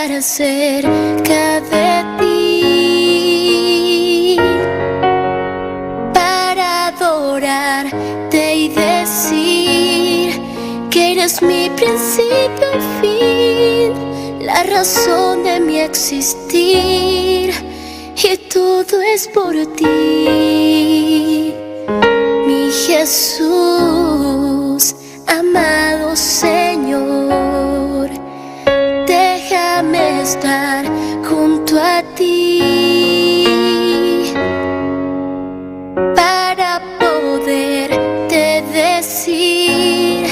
estar cerca de ti, para adorarte y decir que eres mi principio y fin, la razón de mi existir, y todo es por ti, mi Jesús, amado Señor. Déjame estar junto a ti para poderte decir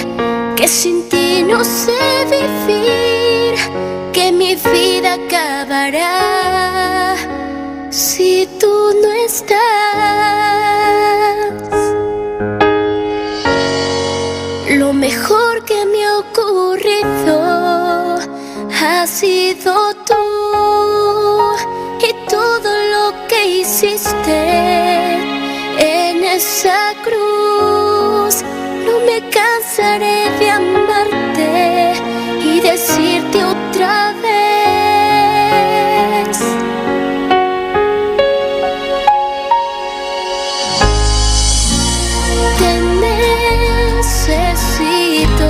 que sin ti no sé vivir, que mi vida acabará si tú no estás. Lo mejor que me ha ocurrido ha sido tú, y todo lo que hiciste en esa cruz. No me cansaré de amarte y decirte otra vez: te necesito.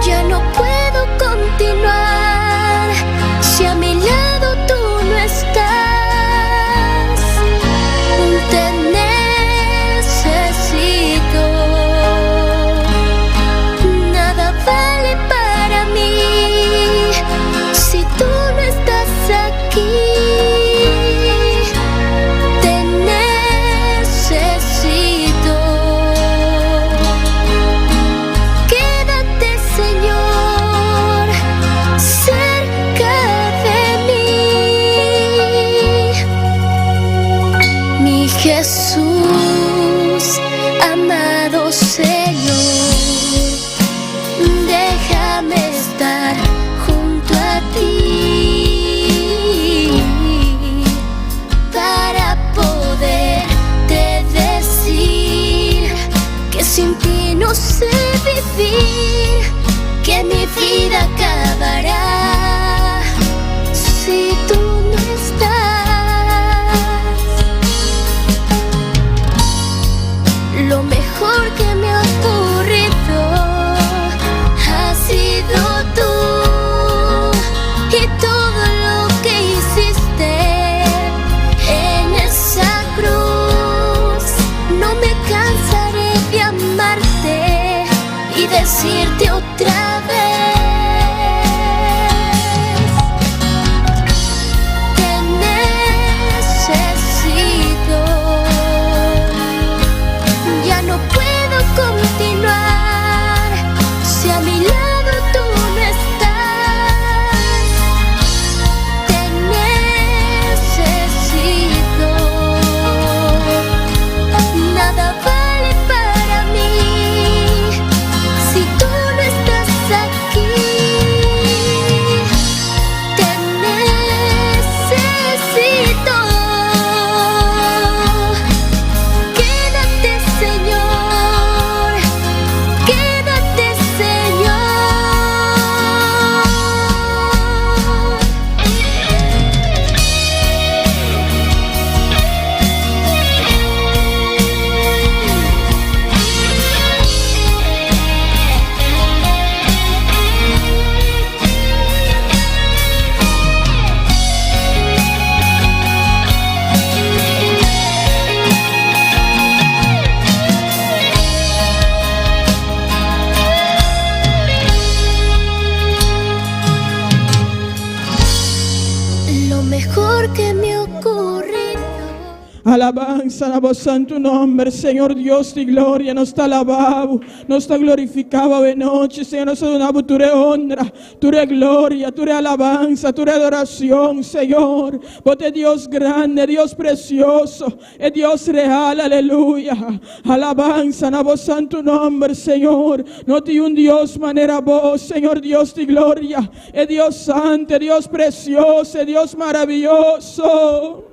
Ya no puedo continuar si a mi lado tú no estás. Te necesito. Nada vale para mí si tú no estás aquí. Te necesito. Quédate, Señor, cerca de mí, mi Jesús, amado Señor. Déjame estar junto a ti para poderte decir que sin ti no sé vivir, que mi vida acabará si tú no estás. Lo mejor que me ha ocurrido ha sido tú, y todo lo que hiciste en esa cruz. No me cansaré de amarte y decirte otra vez: te necesito. Ya no puedo continuar si a mi lado tú no estás. Te necesito. Nada vale para mí si tú no estás aquí. Te necesito. Quédate, Señor, quédate, Señor. Lo mejor que me ha ocurrido. Alabanza, alabanza en tu nombre, Señor Dios de gloria. Nos te alabamos, nos te glorificamos de noche, Señor. Nos donamos tu honra, tu gloria, tu alabanza, tu adoración, Señor. Porque es Dios grande, Dios precioso, es Dios real, aleluya. Alabanza, alabanza en tu nombre, Señor. No tiene un Dios manera vos, Señor Dios de gloria. Es Dios santo, es Dios precioso, es Dios maravilloso.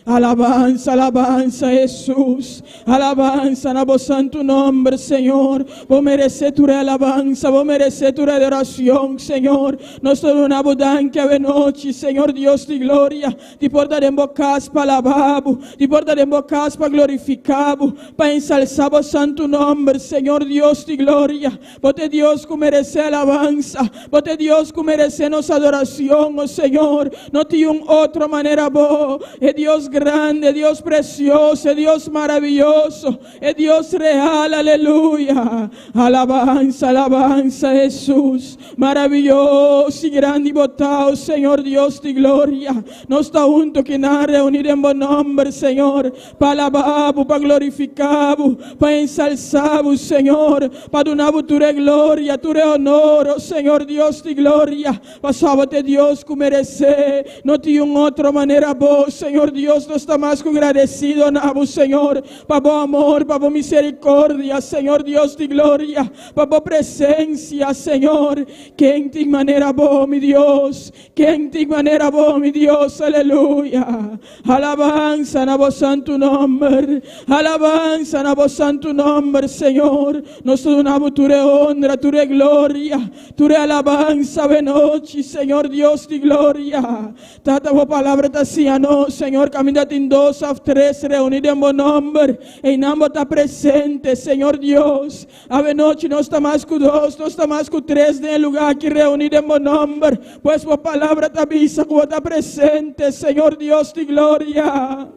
Alabanza, alabanza, Jesús. Alabanza, na voz en tu nombre, Señor. Vos mereces tu alabanza, vos mereces tu adoración, Señor. Nós todos una abundância de noche, Señor Dios de gloria. Te portaremos para alababo, te portaremos para glorificabo, para ensalzar vos santo nombre, Señor Dios de gloria. Vos te Dios que merece alabanza, vos te Dios que merece nos adoración, oh Señor. No tiene otra manera vos, es Dios grande, Dios precioso, Dios maravilloso, es Dios real, aleluya. Alabanza, alabanza, Jesús, maravilloso y grande y botado, Señor Dios de gloria. No está junto que nada reunir en buen nombre, Señor, para alababo, para glorificabo, para ensalzabo, Señor, para donar tu gloria, tu honor, oh Señor Dios de gloria. Pasábate Dios que merece, no tiene otra manera vos, Señor Dios. No está más que agradecido, Nabo, Señor, para vos amor, para vos misericordia, Señor Dios de gloria, para vos presencia, Señor. Que en ti manera vos, mi Dios, que en ti manera vos, mi Dios, aleluya. Alabanza, Nabo, santo nombre, alabanza, Nabo, santo nombre, Señor. Nosotros Nabo, tu honra, tu gloria, tu alabanza, benochi, Señor Dios de gloria. Tata vos palabra te hacía, no, Señor, caminate en 2 a 3 reunidos en buen nombre, en ambos está presente, Señor Dios. Ave noche no está más que 2, no está más que 3 en el lugar aquí reunido en buen nombre, pues por palabra te avisa que está presente, Señor Dios de gloria.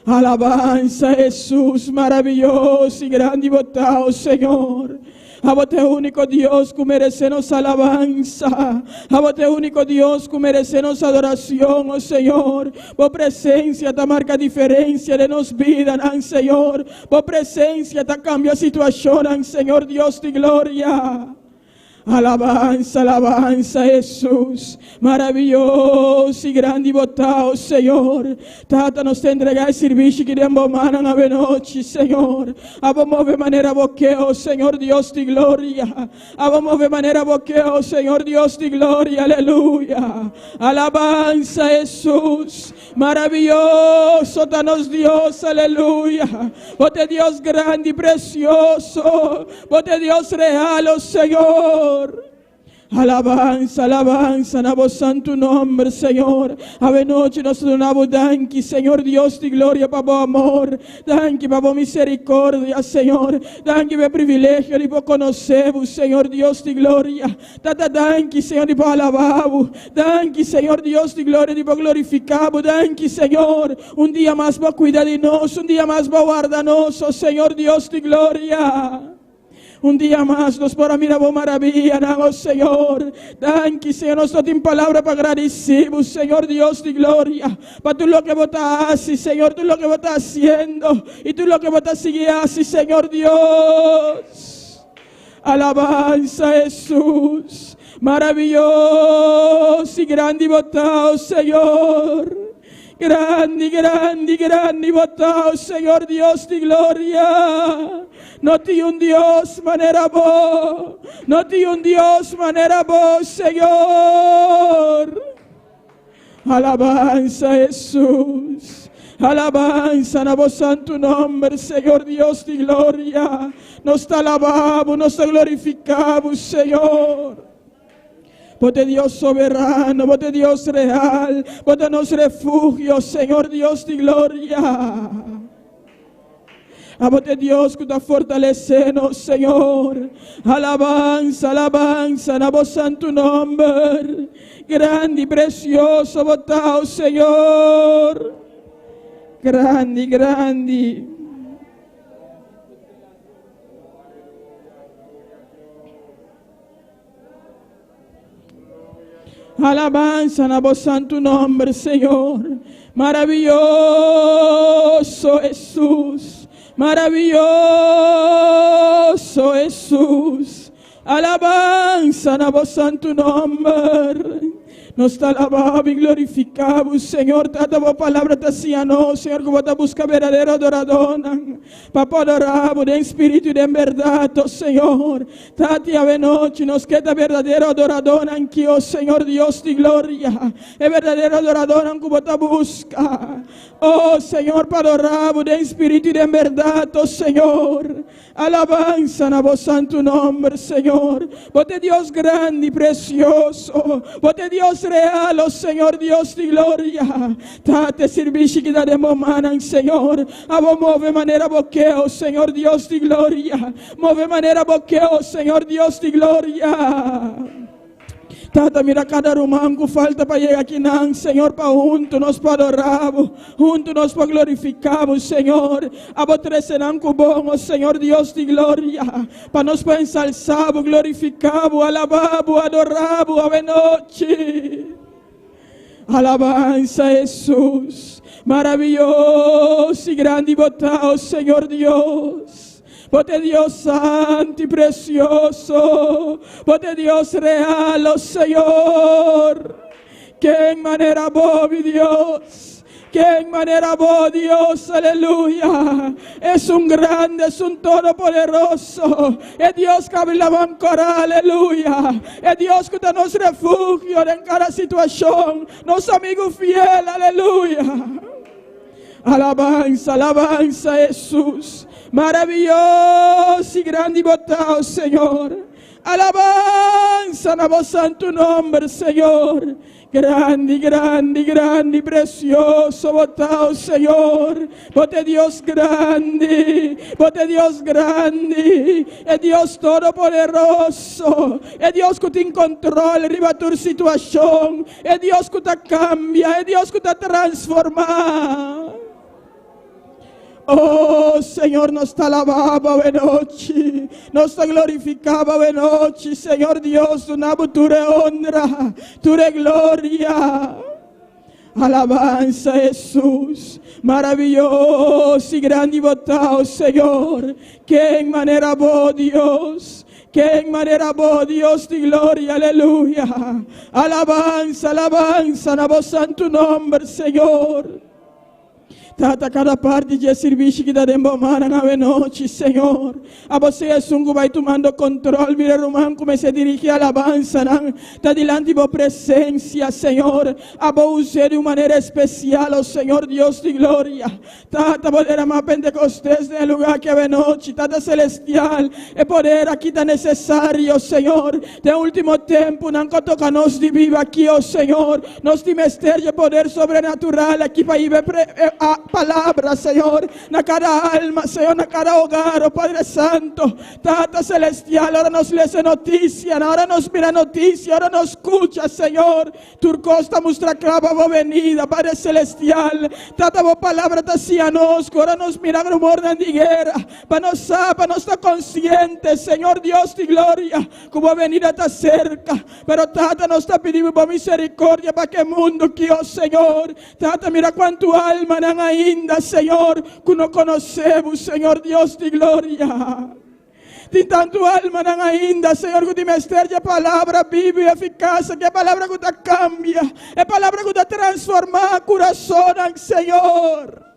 Alabanza, Jesús, maravilloso y grande y botado, Señor. A vos te único Dios que merecemos alabanza. A vos te único Dios que merecemos adoración, oh Señor. Vos presencia te marca diferencia de nos vida, Señor. Vos presencia te cambia situación, Señor Dios de gloria. Alabanza, alabanza, Jesús, maravilloso y grande y botado, Señor. Tata nos te entrega el servicio que queremos manan a noche, Señor. Vamos de manera boqueo, Señor Dios de gloria. Vamos de manera boqueo, Señor Dios de gloria, aleluya. Alabanza, Jesús, maravilloso, danos Dios, aleluya. Bote Dios grande y precioso, bote Dios real, oh Señor. Alabanza, alabanza, na voz santo nombre, Señor. Ave noche nos donamos danki, Señor Dios de gloria, para vos amor. Danki, para vos misericordia, Señor. Danki, para privilegio de vos conocer, Señor Dios de gloria. Tata danki, Señor, de vos alabar. Danki, Señor Dios de gloria, de vos glorificar. Danki, Señor, un día más va a cuidar de nosotros, un día más va a guardarnos, oh Señor Dios de gloria. Un día más nos para mirar vos maravilla, oh Señor. Danke, Señor, nos en palabra para agradecer, Señor Dios de gloria. Para tú lo que vos haces, Señor, tú lo que vos estás haciendo. Y tú lo que vos estás siguiendo, Señor Dios. Alabanza, Jesús. Maravilloso y grande y botado, Señor. Grande, grande, grande y botado, Señor Dios de gloria. No tiene un Dios manera vos, no tiene un Dios manera vos, Señor. Alabanza, Jesús. Alabanza a vos santo nombre, Señor Dios de gloria. Nos te alabamos, nos te glorificamos, Señor. Bote Dios soberano, bote Dios real, bote nos refugio, Señor Dios de gloria. Bote Dios que te fortalecemos, Señor. Alabanza, alabanza, na vos santo nombre. Grande y precioso, botao, Señor. Grande, grande. Alabanza na vos santo nombre, Señor. Maravilloso Jesús. Maravilloso Jesús. Alabanza na vos santo nombre. Nos te alabamos y glorificamos, Señor. Tata vos palabra te hacía no, Señor, como te busca verdadero adorador. Papá adoramos de espíritu y de verdad, oh Señor. Tati ave noche nos queda verdadero adorador aquí, oh Señor Dios de gloria. Es verdadero adorador como te busca. Oh Señor, para adoramos de espíritu y de verdad, oh Señor. Alabanza a vos santo nombre, Señor. Vos te Dios grande y precioso. Vos te Dios real, oh Señor Dios de gloria. Tate servici que daremos manan, Señor. A vos move manera boqueo, Señor Dios de gloria. Move manera boqueo, Señor Dios de gloria. Tata, mira cada rumán que falta para llegar aquí, Señor, para juntos nos para adoramos, juntos nos para glorificamos, Señor. A vos trecerán con vos, Señor Dios de gloria, para nos para ensalzamos, glorificamos, alabamos, adoramos, ave noche. Alabanza a Jesús, maravilloso y grande y botado, Señor Dios. Bote Dios santo y precioso, bote Dios real, oh Señor. Que en manera vos, mi Dios, que en manera vos, Dios, aleluya. Es un grande, es un todopoderoso, es Dios que habla bancora, aleluya. Es Dios que nos refugio en cada situación, nos amigo fiel, aleluya. Alabanza, alabanza a Jesús. Maravilloso y grande y botado, Señor. Alabanza a vos santo nombre, Señor. Grande, grande, grande y precioso botado, Señor. Bote Dios grande, bote Dios grande. Es Dios todopoderoso. Es Dios que te controla arriba tu situación. Es Dios que te cambia, es Dios que te transforma. Oh Señor, nos te alababa de noche, nos te glorificaba de noche, Señor Dios, tu honra, tu gloria. Alabanza a Jesús, maravilloso y grande y botado, Señor. Que en manera vos, Dios. Que en manera vos, Dios de gloria, aleluya. Alabanza, alabanza a vos santo nombre, Señor. Tata cada parte de serviço que daremos manan a noche, Señor. A você é sungo vai tomando controle. Mira, irmão, como se dirige a alabança. Está delante de vos presencia, Señor. A vos usar de uma maneira especial, oh Señor Dios de gloria. Tata poder amar Pentecostés en el lugar que a noche. Tata celestial. E poder aqui está necessário, Señor. De último tempo, não toca-nos de viva aqui, oh Señor. Nos de misterio poder sobrenatural aqui para ir palabra, Señor, na cada alma, Señor, na cada hogar, oh Padre Santo, Tata Celestial, ahora nos lees noticia, ahora nos mira noticia, ahora nos escucha, Señor, Turcosta muestra clava vos venida, Padre Celestial, Tata vos palabra te hacía nos, ahora nos mira rumor de guerra, para nos estar conscientes, Señor Dios de gloria, como venida está cerca, pero Tata nos está pidiendo por misericordia para que el mundo que, oh Señor, Tata mira cuánto alma han ainda, Señor, que no conocemos, Señor Dios de gloria. De tanto alma não ainda, Senhor, que te mestre a palavra viva e eficaz, que a palavra que te cambia, é a palavra que te transforma o coração, Senhor.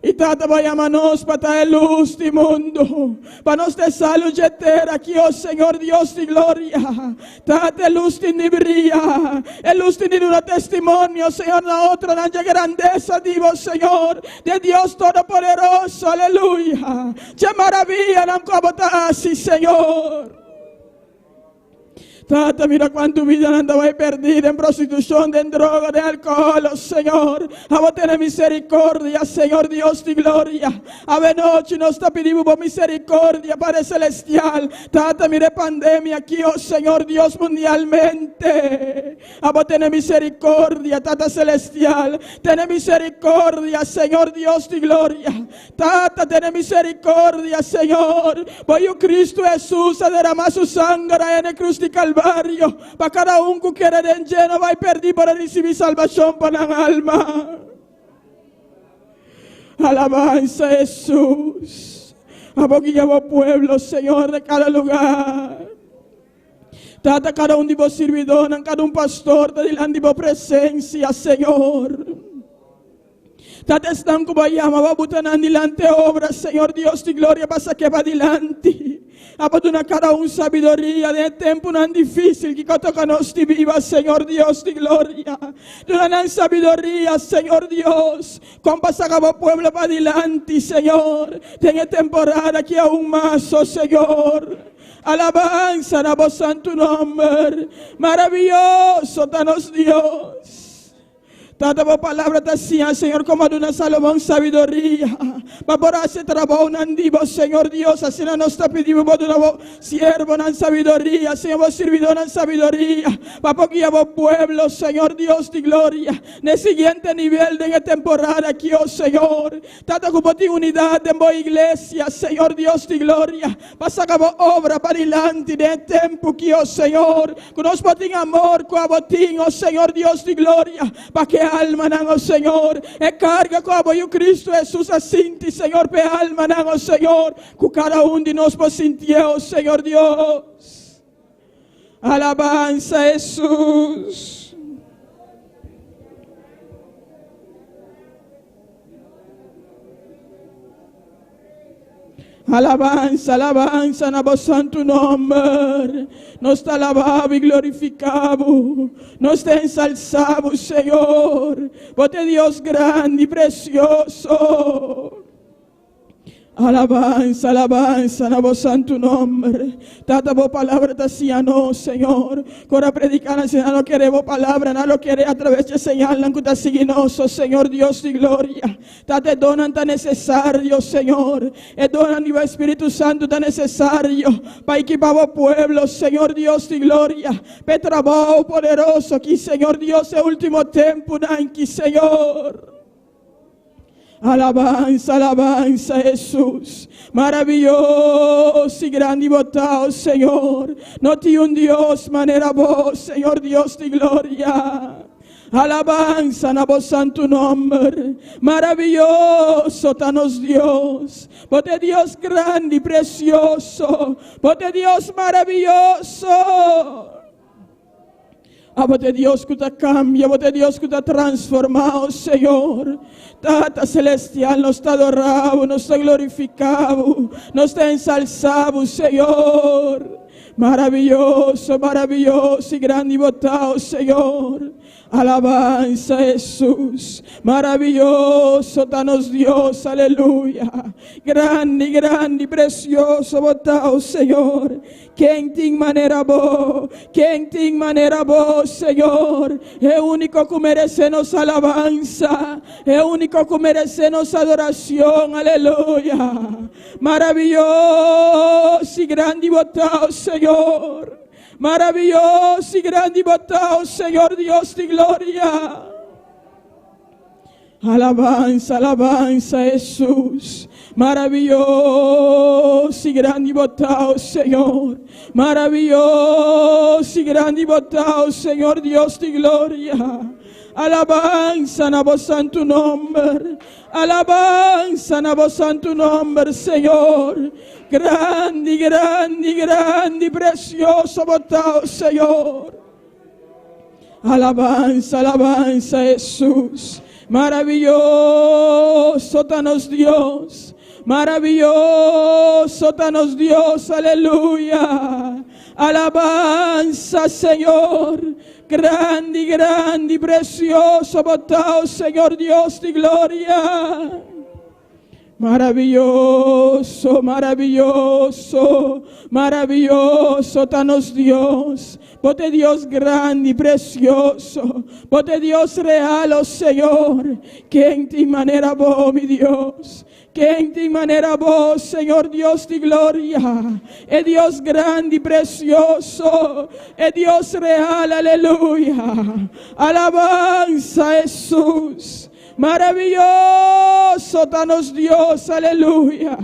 E Tata vai amar-nos para dar luz do mundo, para nos ter salud eterna aqui, ó Senhor Deus de glória. Tata luz de brilha, é luz de um testemunho, Senhor, na outra, na grandeza de vós, Senhor, de Deus Todo-Poderoso, aleluia. Que maravilha, não como tá assim, Senhor. Tata, mira cuánto vida andaba perdida en prostitución, en droga, de alcohol, oh Señor. A vos tener misericordia, Señor Dios de gloria. A noche nos está pidiendo por misericordia, Padre Celestial. Tata, mire pandemia aquí, oh Señor Dios, mundialmente. A vos tener misericordia, Tata Celestial. Tener misericordia, Señor Dios de gloria. Tata, tener misericordia, Señor. Voy a Cristo Jesús a derramar su sangre en el cruz de Calvario. Para cada que quiere de lleno va a perder para recibir salvación para la alma. Alabanza a Jesús. A poquillo pueblo, Señor, de cada lugar. Tata, cada de vos servidor, cada pastor, está delante de vos presencia, Señor. Tata, están como llama, va botar delante obras, Señor Dios de gloria, pasa que va adelante. Abandona cada sabiduría de tiempo tan difícil que toca nos te viva, Señor Dios de gloria. Dona sabiduría, Señor Dios. Con pasa cada pueblo para adelante, Señor. Tiene temporada que aún más, oh Señor. Alabanza a vos santo nombre. Maravilloso danos Dios. Tata, vos palabra te hacía, Señor, como de una Salomón sabiduría. Va por hacer trabajo en vivo, Señor Dios. Así no nos está pidiendo de nuevo siervo en sabiduría, Señor, vos servidor en sabiduría. Va por guiar vos pueblo, Señor Dios de gloria. En el siguiente nivel de la temporada aquí, oh Señor. Tata, como ti unidad en vos iglesia, Señor Dios de gloria. Pasa a vos obra para adelante de tiempo aquí, oh Señor. Con nos botín amor, con botín, oh Señor Dios de gloria. Para que alma, oh Señor, e carga como eu Cristo Jesús asinti, Señor, pe alma, oh Señor, que cada de nós por sentir, oh Señor Dios. Alabanza Jesús. Alabanza, alabanza en vos santo nombre. Nos te alabamos y glorificamos. Nos te ensalzamos, Señor. Porque Dios grande y precioso. Alabanza, alabanza en vos santo nombre. Tata vos palabra te hacía no, Señor. Cora predicar, si no queremos palabra, no lo quiere a través de señal, que te signoso, Señor Dios de gloria. Tate donan tan necesario, Señor. E donan el Espíritu Santo tan necesario para equipar vos pueblo, Señor Dios de gloria. Pe trabajo poderoso aquí, Señor Dios, el último tiempo, aquí, Señor. Alabanza, alabanza Jesús. Maravilloso y grande y votado, Señor. No tiene un Dios manera vos, Señor Dios de gloria. Alabanza a vos santo nombre. Maravilloso tanos Dios. Porque Dios grande y precioso. Porque Dios maravilloso. Porque Dios que te cambia, porque Dios que te transformado, Señor. Tata celestial, nos está adorado, nos está glorificado, nos está ensalzado, Señor. Maravilloso, maravilloso y grande y votado, Señor. Alabanza Jesús. Maravilloso danos Dios, aleluya. Grande, grande y precioso votado, Señor. Quem tem maneira boa, quem tem maneira boa, Senhor. É o único que merece nossa alabança, é o único que merece nossa adoração, aleluia. Maravilhoso e grande botão, Senhor. Maravilhoso e grande botão, Senhor Deus de glória. Alabanza, alabanza Jesús. Maravilloso y grande y botado, Señor. Maravilloso y grande y botado, Señor Dios de gloria. Alabanza a vos santo nombre. Alabanza a vos santo nombre, Señor. Grande, grande, grande, precioso botado, Señor. Alabanza, alabanza Jesús. Maravilloso danos Dios, maravilloso danos Dios, aleluya. Alabanza, Señor, grande, grande, precioso, botado, Señor Dios de gloria. Maravilloso, maravilloso, maravilloso danos Dios. Porque Dios grande y precioso. Porque Dios real, oh Señor. Quem tem maneira boa, mi Dios. Quem tem maneira boa, Señor Dios de gloria. É Dios grande y precioso. É Dios real, aleluya. Alabanza Jesús. Maravilloso danos Dios, aleluya.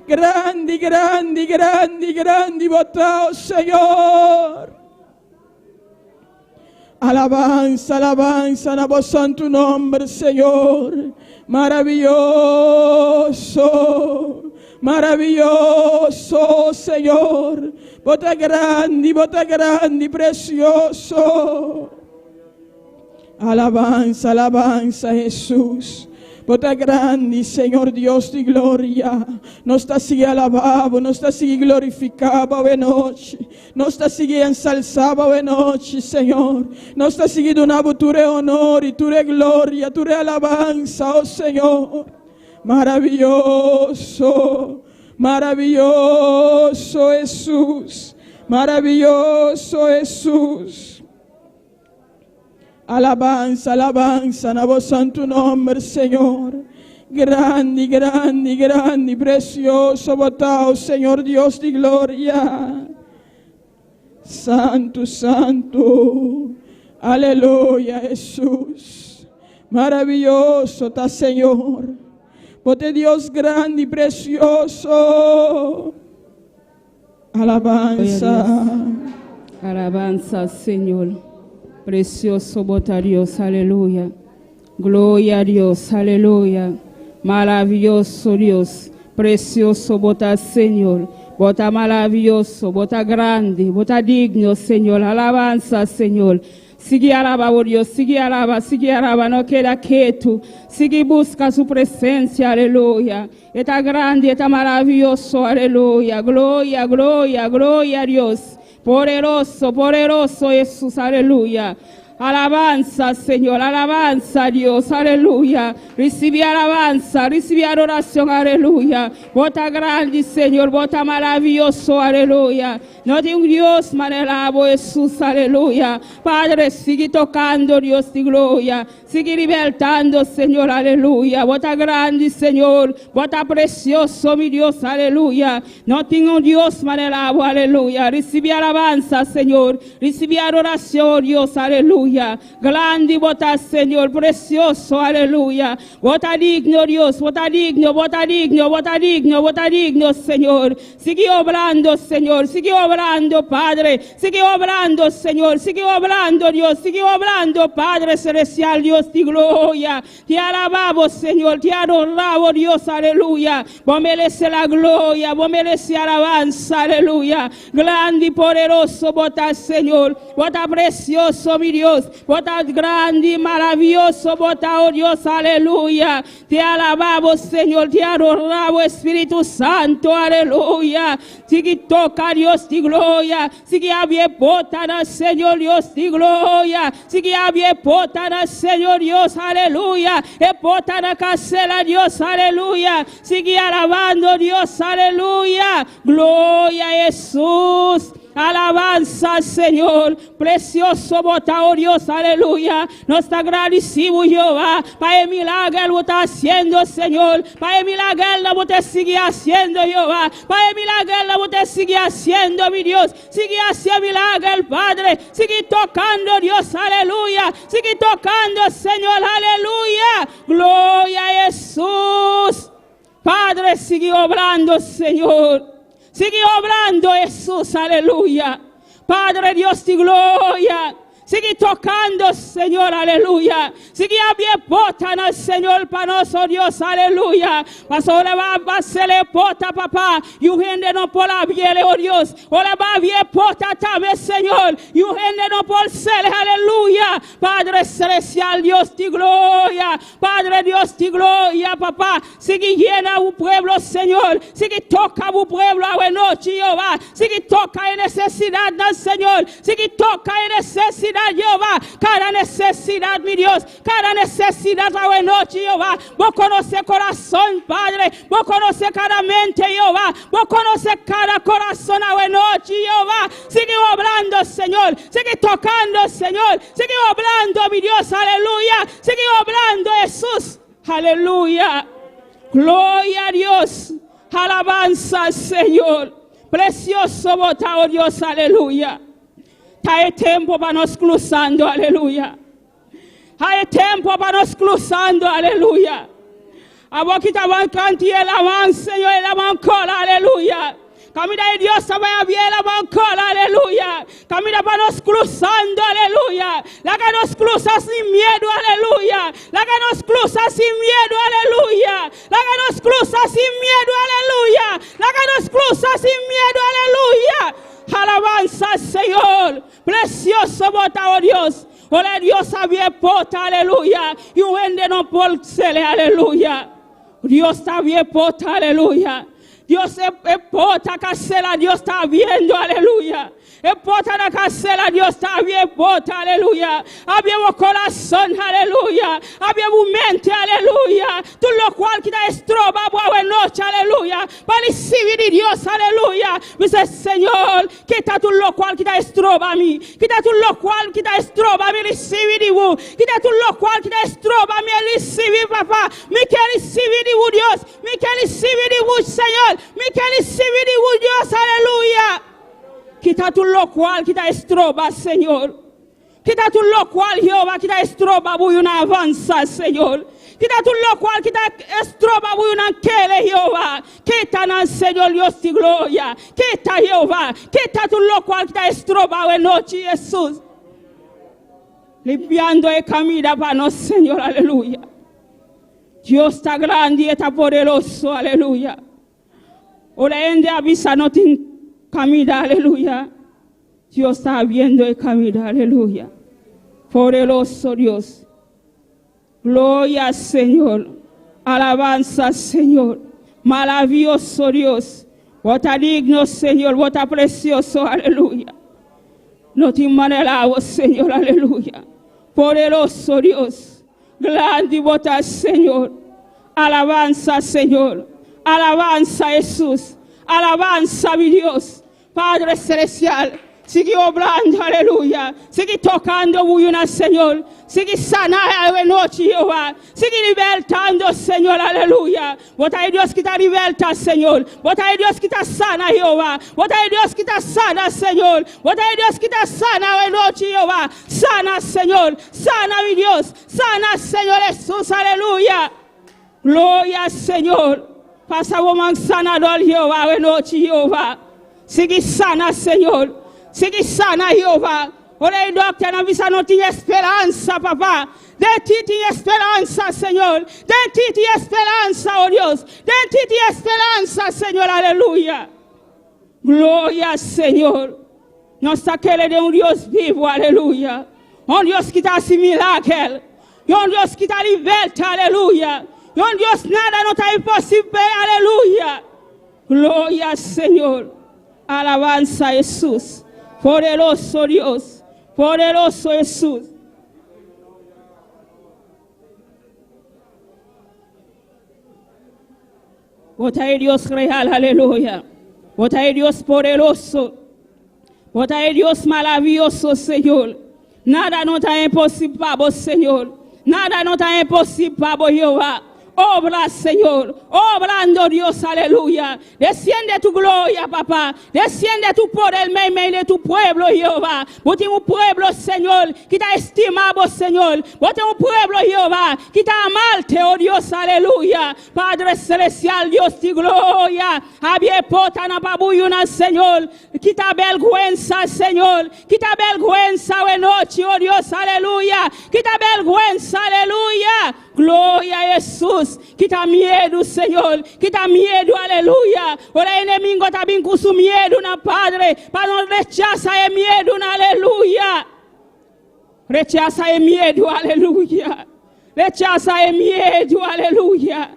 Grande, grande, grande, grande botado, Señor. Alabanza, alabanza a vos santo nombre, Señor. Maravilloso, Maravilloso, Señor. Bota grande, precioso. Alabanza, alabanza, Jesús. Bota grande, Senhor Deus de glória. Nós está se alabando, nós está se glorificando a noite. Nós está se ensalzando a noite, Senhor. Nós está se dando ture honor e ture glória, ture alabanza, oh Senhor. Maravilhoso, maravilhoso Jesus. Maravilhoso Jesus. Alabanza, alabanza, na voz santo nombre, Señor. Grande, grande, grande, precioso, botao, Señor Dios de gloria. Santo, santo. Aleluya, Jesús. Maravilloso está, Señor. Bote Dios grande y precioso. Alabanza. Alabanza, Señor. Precioso bota Dios, aleluya. Gloria a Dios, aleluya. Maravilloso Dios, precioso bota Señor. Bota maravilloso, bota grande, bota digno, Señor. Alabanza, Señor. Sigue alaba, oh Dios, sigue alaba, no queda quieto. Sigue busca su presencia, aleluya. Está grande, está maravilloso, aleluya. Gloria, gloria, gloria a Dios. Poderoso, poderoso Jesús, aleluya. Alabanza, Señor, alabanza, Dios, aleluya. Recibe alabanza, recibe adoración, aleluya. Bota grande, Señor, bota maravilloso, aleluya. No de un Dios manelabo, Jesús, aleluya. Padre, sigue tocando, Dios de gloria. Sigue libertando, Señor, aleluya. Bota grande, Señor, bota precioso, mi Dios, aleluya. No tengo un Dios manelabo, aleluya. Recibe alabanza, Señor. Recibe adoración, Dios, aleluya. Grande bota, Señor, precioso, aleluya. Bota digno, Dios, bota digno, bota digno, bota digno, bota digno, Señor. Sigue obrando, Señor, sigue obrando, Padre. Sigue obrando, Señor, sigue obrando, Dios, sigue obrando, Padre celestial, Dios de gloria. Te alabamos, Señor, te adoramos, Dios, aleluya. Vos mereces la gloria, vos mereces alabanza, aleluya. Grande y poderoso bota, Señor, bota precioso, mi Dios. Bota grande, maravilloso, bota, oh Dios, aleluya. Te alabamos, Señor, te adoramos, Espíritu Santo, aleluya. Sigue toca, Dios de gloria. Sigue abrir portas, Señor, Dios de gloria. Sigue abrir portas, Señor, Dios, aleluya. E porta na casela, Dios, aleluya. Sigue alabando, Dios, aleluya. Gloria a Jesús. Alabanza, Señor, precioso bota, oh Dios, aleluya. Nos está agradecido, Jehová, para el milagro lo está haciendo, Señor. Para el milagro lo te sigue haciendo, Jehová. Para el milagro lo te sigue haciendo, mi Dios. Sigue haciendo milagro, el Padre. Sigue tocando, Dios, aleluya. Sigue tocando, Señor, aleluya. Gloria a Jesús. Padre, sigue obrando, Señor. Sigue obrando, Jesús, aleluya. Padre Dios de gloria. Sigue tocando, Señor, aleluya. Sigue abriendo portas, Señor, para nosotros, Dios, aleluya. Pastor, va a hacerle porta, papá. Y un gente no por abrirle, oh Dios. Ahora va a abrir porta también, Señor. Y un gente no por serle, aleluya. Padre celestial, Dios de gloria. Padre Dios de gloria, papá. Sigue llena un pueblo, Señor. Sigue toca un pueblo a la noche, Jehová. Sigue toca en necesidad, Señor. Sigue toca en necesidad, Jehová, cada necesidad, mi Dios, cada necesidad a la noche, Jehová. Vos conoces corazón, Padre. Vos conoces cada mente, Jehová. Vos conoces cada corazón a la noche, Jehová. Sigue obrando, Señor. Sigue tocando, Señor. Sigue obrando, mi Dios, aleluya. Sigue obrando, Jesús, aleluya. Gloria a Dios. Alabanza, Señor. Precioso bota, oh Dios, aleluya. Hay tiempo para nos cruzando, aleluya. Hay tiempo para nos cruzando, aleluya. A vos que estaban cantando el avance, Señor, el avancola, aleluya. Camina de Dios vaya bien la bancola, aleluya. Camina para nos cruzando, aleluya. La que nos cruza sin miedo, aleluya. La que nos cruza sin miedo, aleluya. La que nos cruza sin miedo, aleluya. La que nos cruza sin miedo, aleluya. Alabanza al Señor. Precioso vota, oh Dios. Ora Dios había pota, aleluya. Y un no por cele, aleluya. Dios está bien pota, aleluya. Dios es pota, casela, Dios está viendo, aleluya. Es pota la casela, Dios está bien pota, aleluya. Abbiamo corazón, aleluya. Abbiamo mente, aleluya. Tú lo cual que te estroba, buena noche, aleluya. Para recibir de Dios, aleluya. Dice Señor, quita tú lo cual que te estroba a mí. Quita tú lo cual que te estroba a mí, recibir de vos. Quita tú lo cual que te estroba a mí, recibir, papá. Me quiere recibir de vos, Dios. Me quiere recibir de vos, Señor. Me quiere recibir de vos, Dios, aleluya. Quita tu lo cual, quita estroba, Señor. Quita tu lo cual, Jehová, quita estroba, voy una avanza, Señor. Quita tu lo cual, quita estroba, voy una quele, Jehová. Quita, Señor, Dios de gloria. Quita, Jehová. Quita tu lo cual, quita estroba, en noche, Jesús. Limpiando el camino para nos, Señor, aleluya. Dios está grande y está poderoso, aleluya. Ora ende avisa no tin camino, aleluya. Dios está viendo el camino, aleluya. Poderoso Dios. Gloria al Señor. Alabanza, Señor. Maravilloso Dios. Vota digno, Señor. Vota precioso, aleluya. No te manelamos, Señor, aleluya. Poderoso Dios. Grande vota, Señor. Alabanza, Señor. Alabanza, Jesús. Alabanza, mi Dios. Padre celestial, sigue obrando, aleluya. Sigue tocando, buena, Señor. Sigue sanando la noche, Jehová. Sigue libertando, Señor, aleluya. Bota a Dios que te liberta, Señor. Bota a Dios que te sana, Jehová. Bota a Dios que te sana, Señor. Bota a Dios que te sana la noche, Jehová. Sana, Señor. Sana, mi Dios. Sana, Señor Jesús, aleluya. Gloria al Señor. Pasa woman sanador, Jehová, la noche, Jehová. Sigue sana, Señor. Sigue sana, Jehová. Ora, doctor, no visa no tiene esperanza, papá. De ti tiene esperanza, Señor. De ti tiene esperanza, oh Dios. De ti tiene esperanza, Señor, aleluya. Gloria al Señor. Nos saquele de un Dios vivo, aleluya. Un Dios que te hace milagro. Un Dios que te liberta, aleluya. Un Dios nada no está imposible, aleluya. Gloria al Señor. Alabanza a Jesús. Poderoso Dios. Poderoso Jesús. Bota a Dios real, aleluya. Bota a Dios poderoso. Bota a Dios maravilloso, Señor. Nada no está imposible, Señor. Nada no está imposible, Jehová. Obra, Señor, obrando Dios, aleluya. Desciende tu gloria, papá. Desciende tu poder, meme de tu pueblo, Jehová. Bote un pueblo, Señor, que te estimamos, Señor. Bote un pueblo, Jehová, que te amarte, oh Dios, aleluya. Padre celestial, Dios de gloria. Había pota na babuyuna, Señor. Que te vergüenza, Señor. Que te vergüenza, oh noche, oh Dios, aleluya. Que te vergüenza, aleluya. Gloria a Jesús. Quita miedo, Señor. Quita miedo, aleluya. Ora enemigo está bien con su miedo, na Padre. Para no rechazar el miedo, aleluya. Rechaza el miedo, aleluya. Rechaza el miedo, aleluya.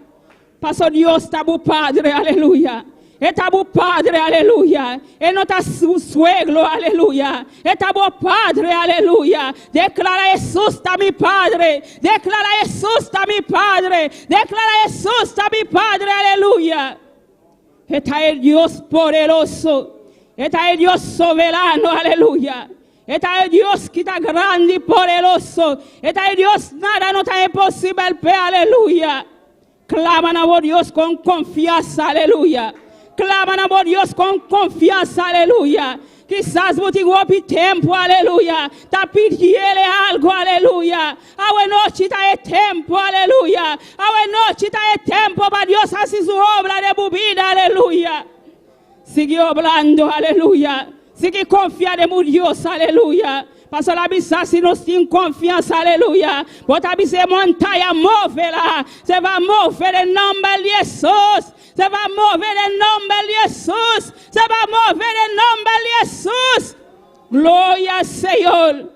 Paso Dios está bu Padre, aleluya. Está bu Padre, aleluya. Él no está su suegro, aleluya. Está bu Padre, aleluya. Declara Jesús está mi Padre. Declara Jesús está mi Padre. Declara Jesús está mi Padre, aleluya. Está el Dios poderoso. Está el Dios soberano, aleluya. Está el Dios que está grande y poderoso. Está el Dios, nada no está imposible, aleluya. Claman a Dios con confianza, aleluya. Claman a Dios con confianza, aleluya. Quizás vos tengas tiempo, aleluya. Está pidiendo algo, aleluya. Ahora noche está el tiempo, aleluya. Ahora noche está el tiempo para Dios hacer su obra de vida, aleluya. Sigue obrando, aleluya. Sigue confiando en Dios, aleluya. Parce la Bible, si nous avons confiance, alléluia. Votre Bible, c'est montagne à mauvais là. Ça va mauvais le nom de Jésus. Ça va mauvais le nom de Jésus. Ça va mauvais le nom de Jésus. Gloria Seigneur.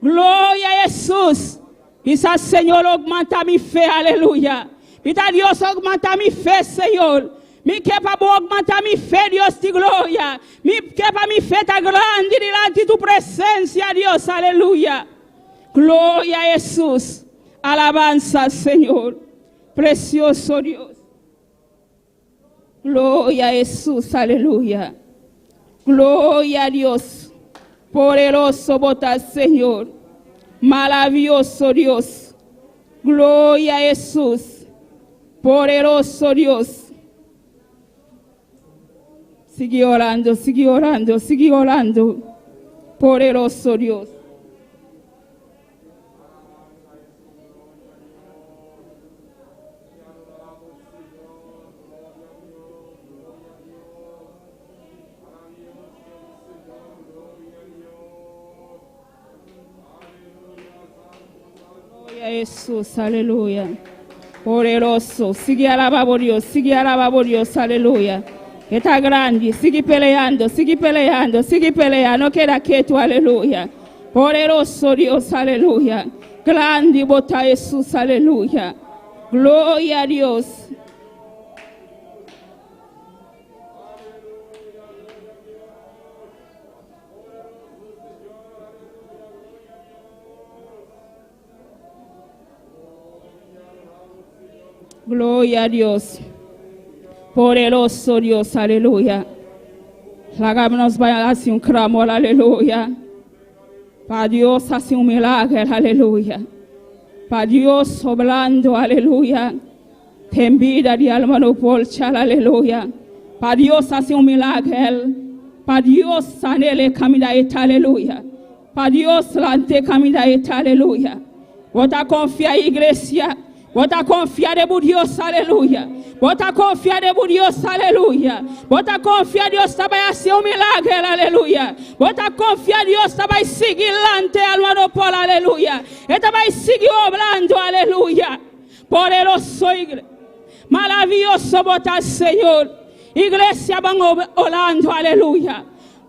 Gloria Jésus. Et ça, Seigneur, augmente mi fe, alléluia. Et ta Dios augmente mi fe, Seigneur. Mi capable augmentar mi fe, Dios de gloria. Mi capable mi fe ta grande delante de tu presencia, Dios, aleluya. Gloria a Jesús. Alabanza, Señor. Precioso Dios. Gloria a Jesús, aleluya. Gloria a Dios. Poderoso botas, Señor. Maravilloso Dios. Gloria a Jesús. Poderoso Dios. Sigue orando, sigue orando, sigue orando. Poderoso Dios. Gloria a Jesús, aleluya. Poderoso, sigue alabando Dios, sigue alabando Dios, aleluya. Está grande, sigue peleando, sigue peleando, sigue peleando, no queda quieto, aleluya. Poderoso Dios, aleluya. Grande bota Jesús, aleluya. Gloria a Dios. Gloria a Dios. Poderoso Dios, aleluya. Hagamos así un clamor, aleluya. Para Dios hace un milagro, aleluya. Para Dios obrando, aleluya. Ten vida de alma no polchal, aleluya. Para Dios hace un milagro. Para Dios sanele camina esta, aleluya. Para Dios lante camina esta, aleluya. Vota confiar iglesia. Vota confiar en Dios, aleluya. Vota confiar en Dios, aleluya. Vota confiar en Dios, vai hacer un milagre, aleluya. Vota confiar en Dios, vai seguir lante, alma por, aleluya. Esta vai seguir obrando, aleluya. Poderoso iglesia. Maravilloso vota, Señor. Iglesia, van orando, aleluya.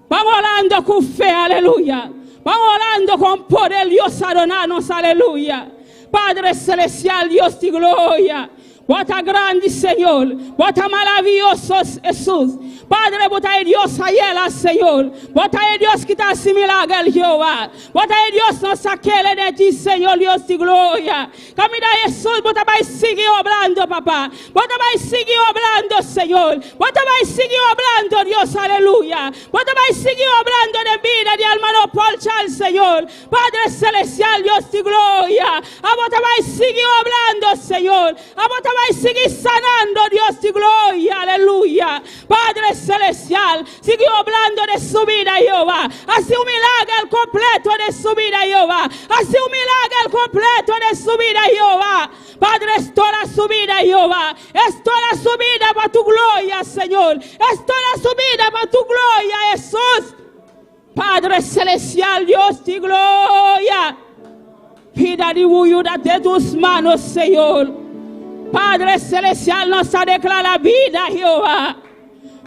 Van orando con fe, aleluya. Van orando con poder, Dios adonarnos, aleluya. Padre celestial, Dios de gloria. Bota grande, Señor. Bota maravilloso, Jesús. Padre, bota a Dios a ella, Señor. Bota a Dios que está asimilado al Jehová. Bota a Dios no saquele de ti, Señor, Dios de gloria. Camina Jesús, bota vai seguir obrando, papá. Bota vai seguir obrando, Señor. Bota vai seguir obrando, Dios, aleluya. Bota vai seguir obrando de vida, de alma no polchal, Señor. Padre celestial, Dios de gloria. A bota vai seguir obrando, Señor. A bota vai seguir sanando, Dios de gloria, aleluya. Padre celestial, sigue obrando de su vida, Jehová. Hace un milagro completo de su vida, Jehová. Hace un milagro completo de su vida, Jehová. Padre, es toda su vida, Jehová. Es toda su vida para tu gloria, Señor. Es toda su vida para tu gloria, Jesús. Padre celestial, Dios de gloria. Pida de ayuda de tus manos, Señor. Padre celestial, nos ha declarado vida, Jehová.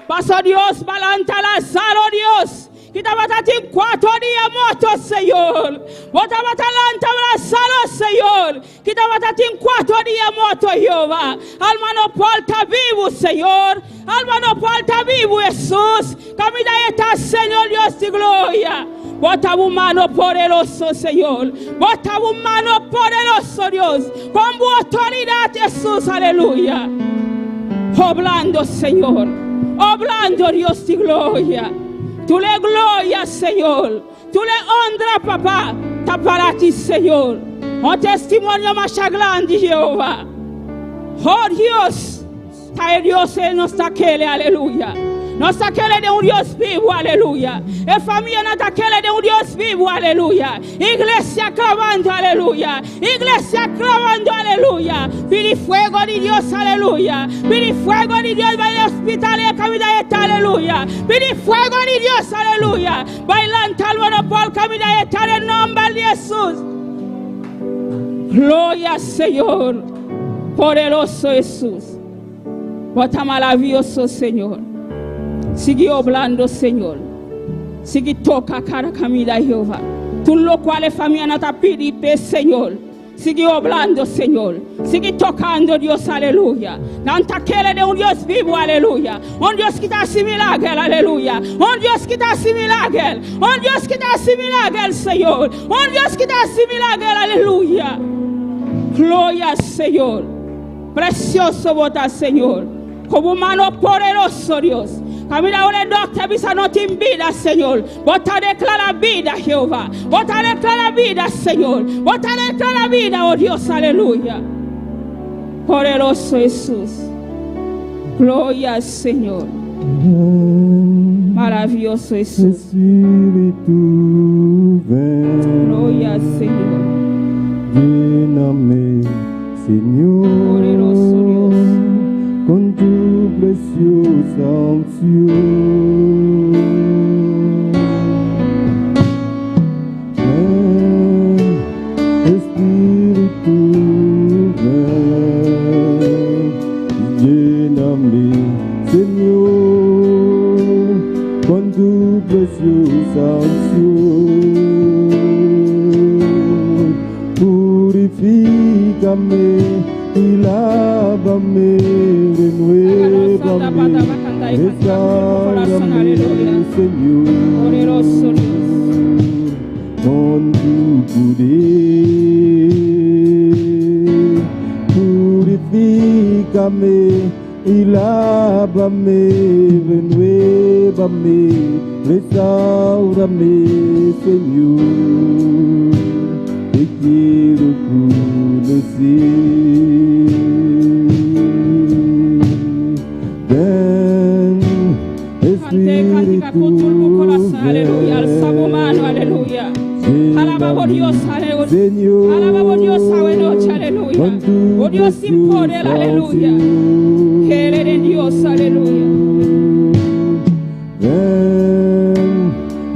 Pasó Dios, balanta Lázaro, Dios. Que estaba en 4 días muerto, Señor. Botaba talanta Lázaro, Señor. Que estaba en 4 días muerto, Jehová. Alma no porta vivo, Señor. Alma no porta vivo, Jesús. Camina está, Señor, Dios de gloria. Bota un mano poderoso, Señor. Bota un mano poderoso, Dios. Con tu autoridad, Jesús, aleluya. Obrando, Señor. Obrando, Dios de gloria. Tú le gloria, Señor. Tú le honra, papá. Está para ti, Señor. Un testimonio más grande, Jehová. Oh Dios. Está Dios en nuestra quele, aleluya. Nossa aquele de Deus vivo, aleluia. E família nossa aquele de Deus vivo, aleluia. Igreja clamando, aleluia. Igreja clamando, aleluya. Pide fuego de Dios, aleluya. Pide fuego de Dios, vaya hospital y camina esta, aleluya. Pide fuego de Dios, aleluya. Bailando al monopol, camina esta en el nombre de Jesús. Gloria, Señor, poderoso Jesús. Bota maravilloso, Señor. Sigue obrando, Señor. Sigue toca cada camina, Jehová. Tú lo cual familia no te pide, Señor. Sigue obrando, Señor. Sigue tocando, Dios, aleluya. Nanta aquele de Dios vivo, aleluya. Dios que te hace milagre, aleluya. Dios que te hace milagre. Dios que te hace milagre, Señor. Dios que te hace milagre, aleluya. Gloria, Señor. Precioso vota, Señor. Como mano poderoso, Dios. Camina ahora, doctor, visa no te invida, Señor. Bota declara vida, Jehová. Bota declara vida, Señor. Bota declara vida, oh Dios, aleluya. Poderoso Jesús. Gloria al Señor. Maravilloso Jesús. Gloria al Señor. Lléname, Señor. Poderoso Dios. Con tu preciosa unción. Ven, Espíritu, ven, lléname, Señor, con tu preciosa unción. Purifícame y lávame, renuévame, restaurame, Señor, poderoso Dios. con tu poder. Purifícame y lávame, renuévame, restaurame, Señor. Te quiero conocer. Ven, Espíritu, aleluya, alzamos mano, aleluya. Alabamos Dios, aleluya. Señor, Alabamos Dios, noche, aleluya. Oh Dios sin poder, aleluya. Que eres de Dios, aleluya. Ven,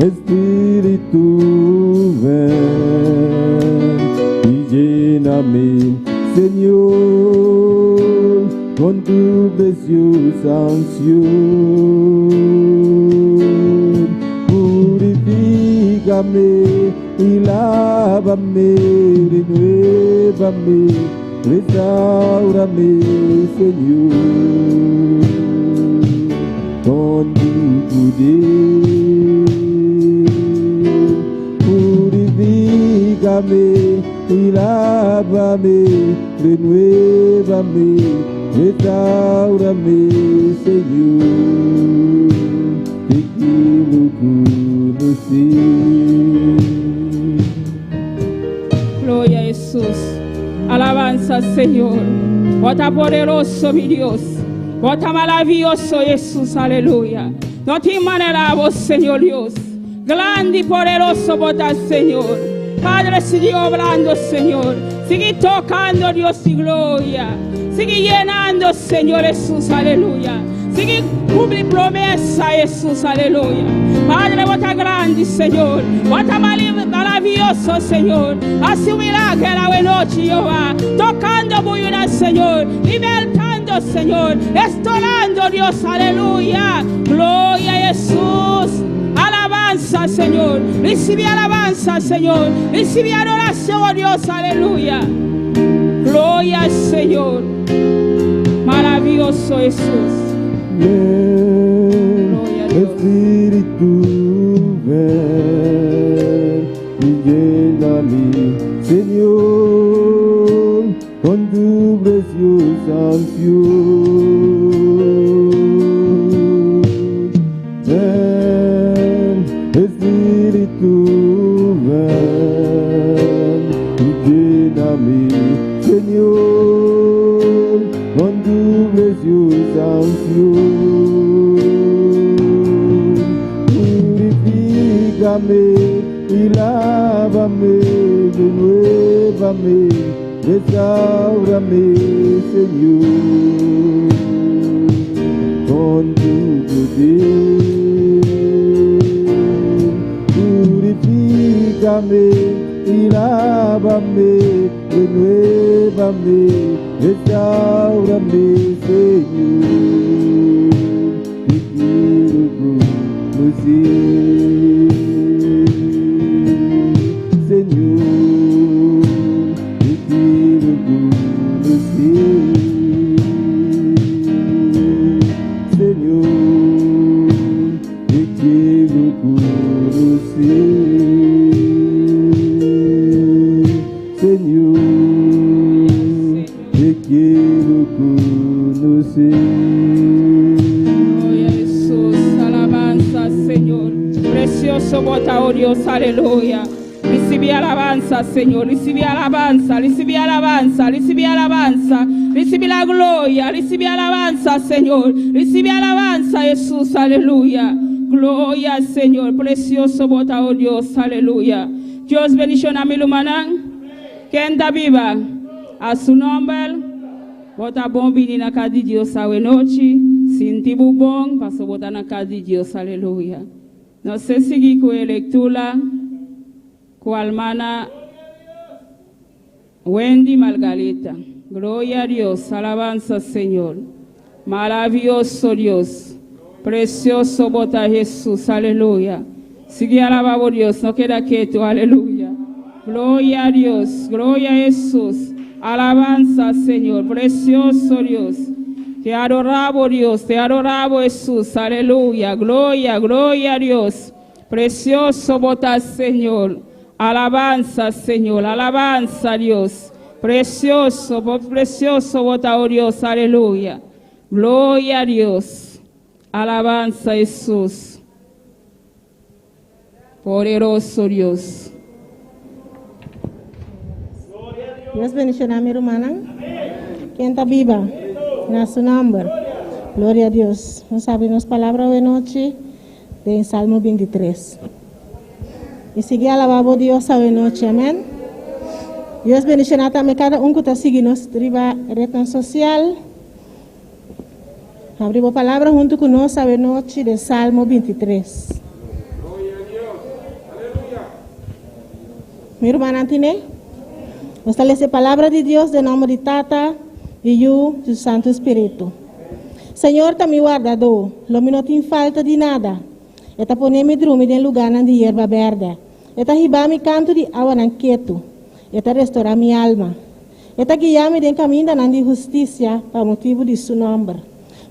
Espíritu, ven y lléname, Señor, con tu preciosa unción. Purifícame y lávame, renuévame, restaurame, Señor, con tu poder. Purifícame y lávame, renuévame, restaurame, Señor, te quiero conocer. Gloria a Jesús. Alabanza, Señor. Bota poderoso, mi Dios. Bota maravilloso, Jesús, aleluya. No te manejamos, Señor Dios. Grande y poderoso, bota, Señor. Padre, sigue obrando, Señor. Sigue tocando, Dios, y gloria. Sigue llenando, Señor Jesús, aleluya. Sigue cumplir promesa, Jesús, aleluya. Padre, bota grande, Señor. Bota maravilloso, Señor. Hace un milagre a la noche, Jehová. Tocando buena, Señor. Libertando, Señor. Restaurando, Dios, aleluya. Gloria a Jesús. Alabanza, Señor. Recibe alabanza, Señor. Recibe adoración, oh Dios, aleluya. Gloria al Señor. Maravilloso Jesús. Ven, Gloria a Dios. Espíritu, ven y lléname, Señor, con tu preciosa unción. Ven, Espíritu, ven y lléname, Señor, con tu preciosa unción. Purificame y lávame, renuévame, restaurame, Señor, con tu poder. Purifícame y lávame, renuévame, restaurame, Señor, te quiero conocer, Señor, te quiero conocer, Señor, te quiero conocer, Señor, te quiero conocer. Gloria a Jesús, alabanza, Señor. Precioso bota, oh Dios, aleluya. Recibe alabanza, Señor. Recibe alabanza, recibe alabanza, recibe alabanza. Recibe la gloria, recibe alabanza, Señor. Recibe alabanza, Jesús, aleluya. Gloria al Señor. Precioso bota, oh Dios, aleluya. Dios bendición a mi lumanán. Quien está viva a su nombre. Bota bom vini na casa de Dios a noite. Sinti bom, passo botar na casa de Deus, aleluia. Nós seguimos com a leitura com a hermana Wendy Margarita. Glória a Deus, alabanza, Senhor. Maravilhoso Deus, precioso bota Jesus, aleluia. Sigue alabar a Deus, não queda quieto, aleluia. Glória a Deus, glória a Jesus. Alabanza, Señor, precioso Dios. Te adoramos, Dios, te adoramos, Jesús, aleluya, gloria, gloria a Dios. Precioso botas, Señor. Alabanza, Señor, alabanza, Dios. Precioso, precioso botas, oh Dios, aleluya. Gloria a Dios. Alabanza, Jesús. Poderoso Dios. Dios bendicionar a mi hermana. Quien está viva, en su nombre. Gloria a Dios. Nos abrimos palabra de noche de Salmo 23. Y sigue alabando a Dios a noche. Amén. Dios bendicionar también cada uno que está siguiendo nuestra red social. Abrimos palabra junto con nosotros a noche de Salmo 23. Gloria a Dios. Aleluya. Mi hermana tiene. Nos trae la palabra de Dios de nombre de Tata, de Hijo, de Santo Espíritu. Señor, está mi guardador, lo que no tiene falta de nada. Está poniendo mi drume en lugar de hierba verde. Está riba mi canto de agua quieto. Está restaurar mi alma. Está guiando en camino de justicia para motivo de su nombre.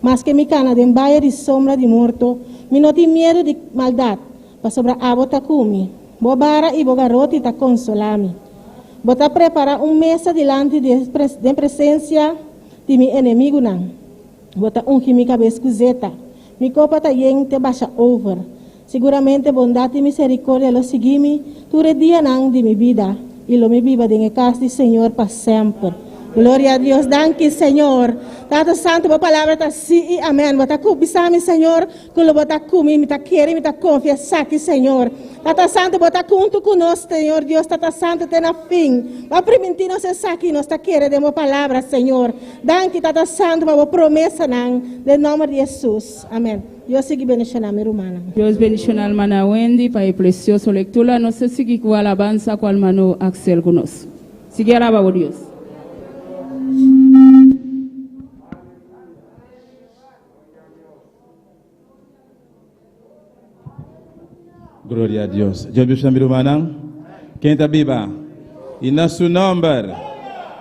Mas que mi cana de valle de sombra de muerto, mi no tiene miedo de maldad, para sobre agua takumi. Bobara y bogaroti ta consolami. Bota preparar mesa delante de presencia de mi enemigo. Bota mi cabeça cuzeta. Mi copa está llena de baixa over. Seguramente bondade e misericórdia lo seguimi todo dia de mi vida. E lo me viva en casa del Señor para siempre. Gloria a Dios. Danke, Señor. Tata Santo, a palavra está sim e amém. Bota cubisami, Señor. Com lo bota cumi, me tá querendo, me tá confiança aqui, Señor. Tata Santo, bota junto conosco, Señor Dios. Tata Santo, tem na fim. Va permitir nos essa aqui, nos tá querendo, demos palavra, Señor. Danke, Tata Santo, para a promessa, em nome de Jesus. Amém. Deus siga bendicionando a minha irmã. Deus bendicionar a hermana Wendy para a preciosa leitura. Nós seguimos com a alabança com o hermano Axel conosco. Sigue alabando a Deus. Glória a Deus. Deus bendiga meu irmão. Quem está viva? E na seu nome,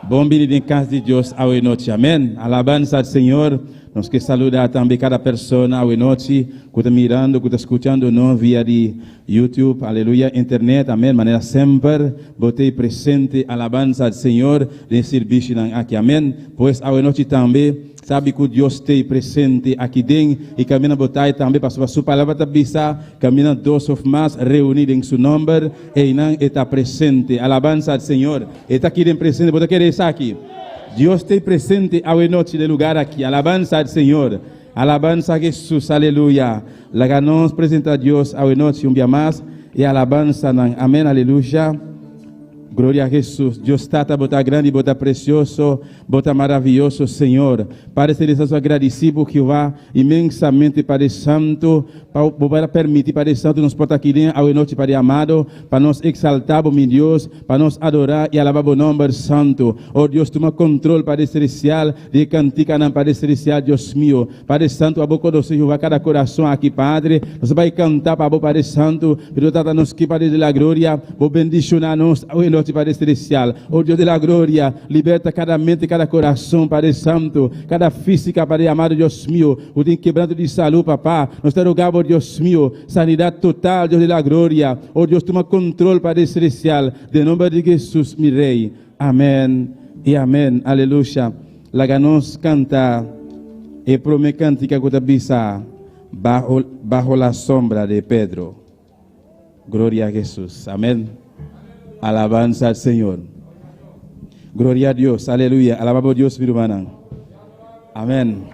bom dia em casa de Deus a noite. Amém. Alabança ao Senhor. Nós que saludar também cada pessoa a noite que está mirando, que está escutando não via de YouTube, aleluia, internet, amém. Maneira sempre botei presente alabança ao Senhor nesse serviço aqui, amém. Pois a noite também sabe que Deus está presente aqui dentro e caminha botar também para sua palavra tabisa, caminha dois ou mais reunidos em seu nome e não está presente. Alabança ao Senhor. Está aqui dentro presente, pode querer estar aqui. Deus está presente a noite de lugar aqui. Alabança ao Senhor. Alabança a Jesus, aleluia. La que nos presenta a Deus a noite dia mais. y alabanza. Amén, aleluya. Gloria a Jesús. Dios está bota grande, bota precioso, bota maravilhoso, Senhor. Para ser agradecido, Jeová, imensamente, Padre Santo, para permitir, Padre Santo, nos portar aqui dentro, ao noite, Padre amado, para nos exaltar, meu Deus, para nos adorar e alabar o nome santo. Oh Deus, toma controle, Padre Celestial, de cantica, Padre Celestial, Deus meu. Padre Santo, a boca do Senhor, cada coração aqui, Padre, nós vai cantar para o Padre Santo, pero trata nos que, Padre de la glória, vou bendicionar-nos, ao noite, Padre Celestial. Oh Deus de la glória, liberta cada mente, cada coração, Padre Santo, cada física, Padre amado, Deus meu, o tem quebrando de saúde, papá, nós te rogamos, Deus meu, sanidade total, Deus de la glória. Oh Deus, toma controle, Padre Celestial, de nome de Jesus, mi Rei. Amém e amém, aleluia. Laga nos canta, e prome cantica que bisa, bajo la sombra de Pedro. Gloria a Jesús, amén. Alabanza al Señor. Gloria a Dios, aleluya. Alabamos a Dios, mi hermana. Amén.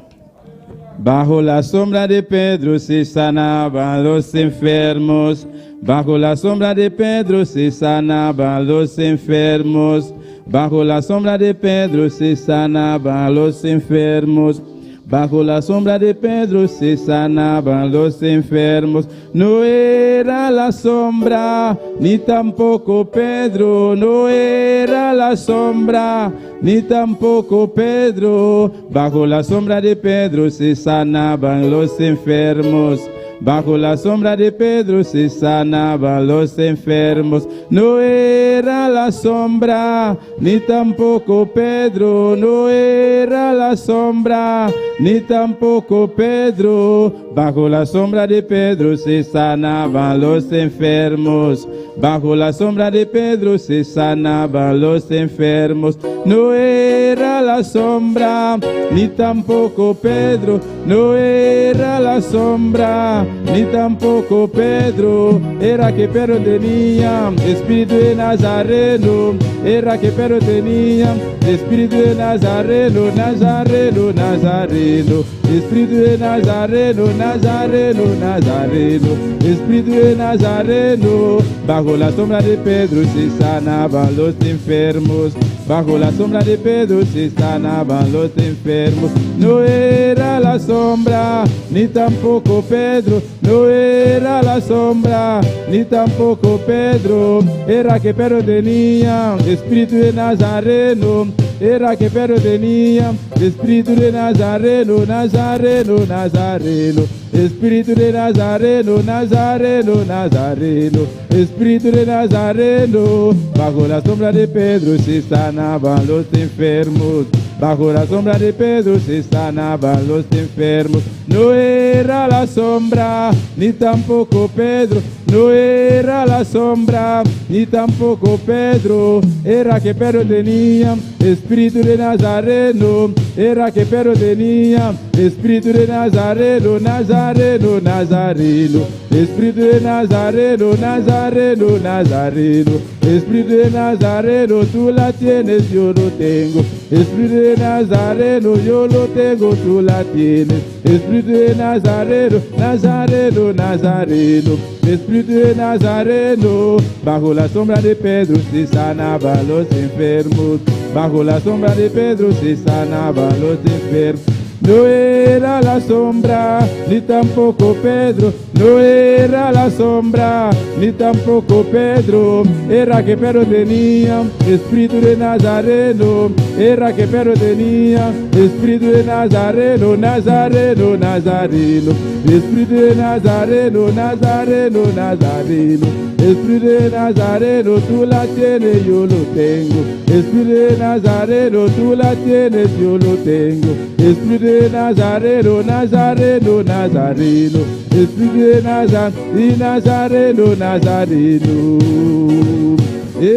Bajo la sombra de Pedro se sanaban los enfermos. Bajo la sombra de Pedro se sanaban los enfermos. Bajo la sombra de Pedro se sanaban los enfermos. Bajo la sombra de Pedro se sanaban los enfermos. No era la sombra, ni tampoco Pedro. No era la sombra, ni tampoco Pedro. Bajo la sombra de Pedro se sanaban los enfermos. Bajo la sombra de Pedro se sanaban los enfermos. No era la sombra, ni tampoco Pedro. No era la sombra, ni tampoco Pedro. Bajo la sombra de Pedro se sanaban los enfermos. Bajo la sombra de Pedro se sanaban los enfermos. No era la sombra, ni tampoco Pedro. No era la sombra, ni tampoco Pedro. Era que Pedro tenía espíritu de Nazareno. Era que Pedro tenía espíritu de Nazareno, Nazareno, Nazareno. Espíritu de Nazareno, Nazareno, Nazareno. Espíritu de Nazareno. Bajo la sombra de Pedro se sanaban los enfermos. Bajo la sombra de Pedro se sanaban los enfermos. No era la sombra, ni tampoco Pedro. No era la sombra, ni tampoco Pedro. Era que Pedro tenía espíritu de Nazareno. Era que Pedro tenía espíritu de Nazareno, Nazareno, Nazareno. Espíritu de Nazareno, Nazareno, Nazareno. Espíritu de Nazareno. Bajo la sombra de Pedro se sanaban los enfermos. Bajo la sombra de Pedro se sanaban los enfermos. No era la sombra, ni tampoco Pedro. No era la sombra, ni tampoco Pedro. Era que Pedro tenía espíritu de Nazareno. Era que Pedro tenía espíritu de Nazareno, Nazareno, Nazareno. Espíritu de Nazareno, Nazareno, Nazareno. Espíritu de Nazareno, tú la tienes, yo lo tengo. Espíritu de Nazareno, yo lo tengo, tú la tienes. Espíritu de Nazareno, Nazareno, Nazareno. Espíritu de Nazareno. Bajo la sombra de Pedro se sanaban los enfermos. Bajo la sombra de Pedro se sanaban los enfermos. No era la sombra, ni tampoco Pedro. No era la sombra, ni tampoco Pedro. Era que Pedro tenía espíritu de Nazareno. Era que Pedro tenía espíritu de Nazareno, Nazareno, Nazareno. Espíritu de Nazareno, Nazareno, Nazareno. Espíritu de Nazareno, tú la tienes, yo lo tengo. Espíritu de Nazareno, tú la tienes, yo lo tengo. Espíritu de Nazareno, Nazareno, Nazareno. Espíritu de Nazareno, Nazareno.